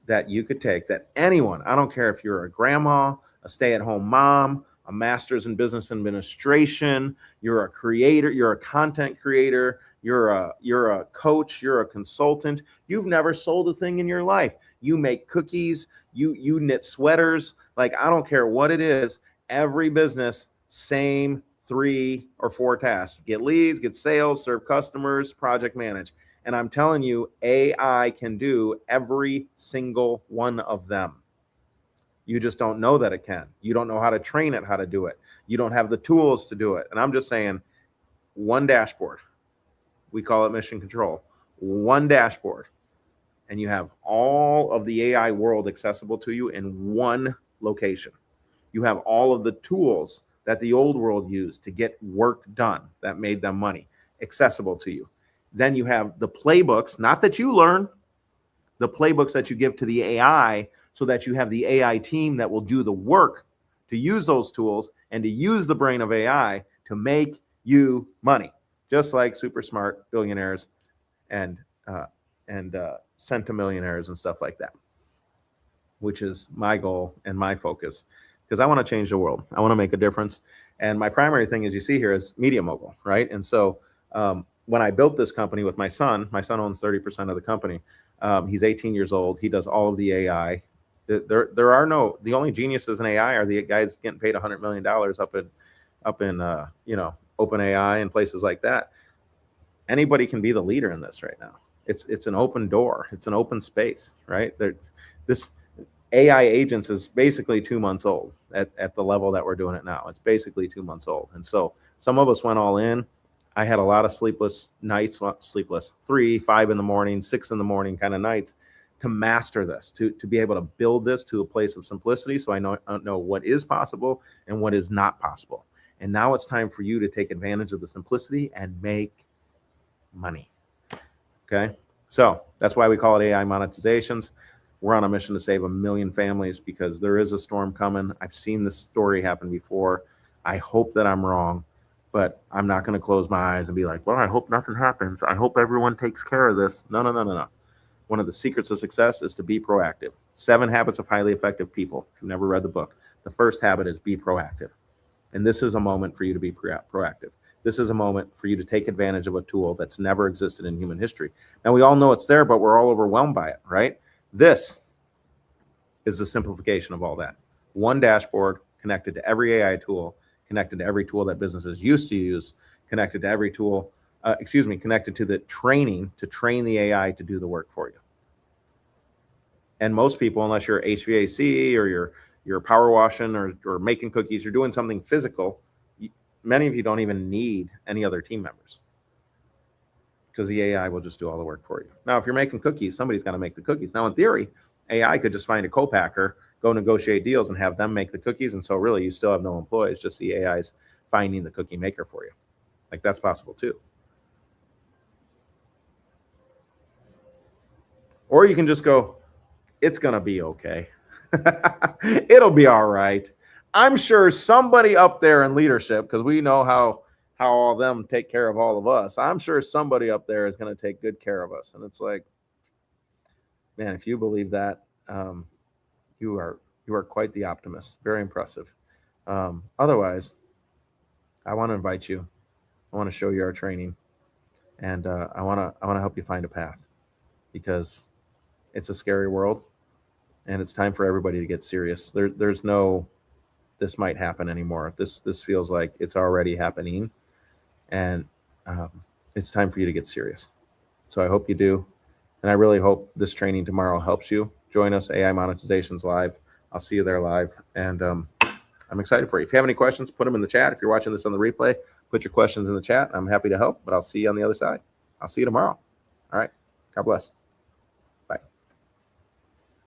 that you could take, that anyone, I don't care if you're a grandma, a stay-at-home mom, a master's in business administration, you're a creator, you're a content creator, you're a coach, you're a consultant, you've never sold a thing in your life. You make cookies, you knit sweaters, like I don't care what it is, every business, same 3 or 4 tasks. Get leads, get sales, serve customers, project manage. And I'm telling you, AI can do every single one of them. You just don't know that it can. You don't know how to train it, how to do it. You don't have the tools to do it. And I'm just saying, one dashboard. We call it mission control. One dashboard. And you have all of the AI world accessible to you in one location. You have all of the tools that the old world used to get work done that made them money accessible to you. Then you have the playbooks, not that you learn, the playbooks that you give to the AI, so that you have the AI team that will do the work to use those tools and to use the brain of AI to make you money, just like super smart billionaires and centimillionaires and stuff like that, which is my goal and my focus, because I want to change the world. I want to make a difference. And my primary thing, as you see here, is media mogul, right? And so when I built this company with my son owns 30% of the company. He's 18 years old. He does all of the AI. The only geniuses in AI are the guys getting paid $100 million up in OpenAI and places like that. Anybody can be the leader in this right now. It's an open door. It's an open space, right? This AI agents is basically 2 months old at the level that we're doing it now. It's basically 2 months old. And so some of us went all in. I had a lot of sleepless nights, 3, 5 in the morning, 6 in the morning kind of nights, to master this, to be able to build this to a place of simplicity, so I know what is possible and what is not possible. And now it's time for you to take advantage of the simplicity and make money. Okay, so that's why we call it AI monetizations. We're on a mission to save 1 million families, because there is a storm coming. I've seen this story happen before. I hope that I'm wrong, but I'm not going to close my eyes and be like, well, I hope nothing happens. I hope everyone takes care of this. No. One of the secrets of success is to be proactive. 7 Habits of Highly Effective People. If you've never read the book, the first habit is be proactive. And this is a moment for you to be proactive. This is a moment for you to take advantage of a tool that's never existed in human history. Now, we all know it's there, but we're all overwhelmed by it, right? This is the simplification of all that. One dashboard connected to every AI tool, connected to every tool that businesses used to use, connected to every tool, connected to the training to train the AI to do the work for you. And most people, unless you're HVAC or you're power washing or making cookies, you're doing something physical, many of you don't even need any other team members because the AI will just do all the work for you. Now, if you're making cookies, somebody's got to make the cookies. Now, in theory, AI could just find a co-packer, go negotiate deals, and have them make the cookies. And so really, you still have no employees, just the AI's finding the cookie maker for you. Like, that's possible too. Or you can just go, it's going to be okay. It'll be all right. I'm sure somebody up there in leadership, because we know how all of them take care of all of us. I'm sure somebody up there is going to take good care of us. And it's like, man, if you believe that, you are quite the optimist. Very impressive. Otherwise, I want to invite you. I want to show you our training, and I want to help you find a path, because it's a scary world, and it's time for everybody to get serious. There's no this might happen anymore. This feels like it's already happening, and it's time for you to get serious. So I hope you do, and I really hope this training tomorrow helps you. Join us, AI Monetizations Live. I'll see you there live, and I'm excited for you. If you have any questions, put them in the chat. If you're watching this on the replay, put your questions in the chat. I'm happy to help, but I'll see you on the other side. I'll see you tomorrow. All right. God bless.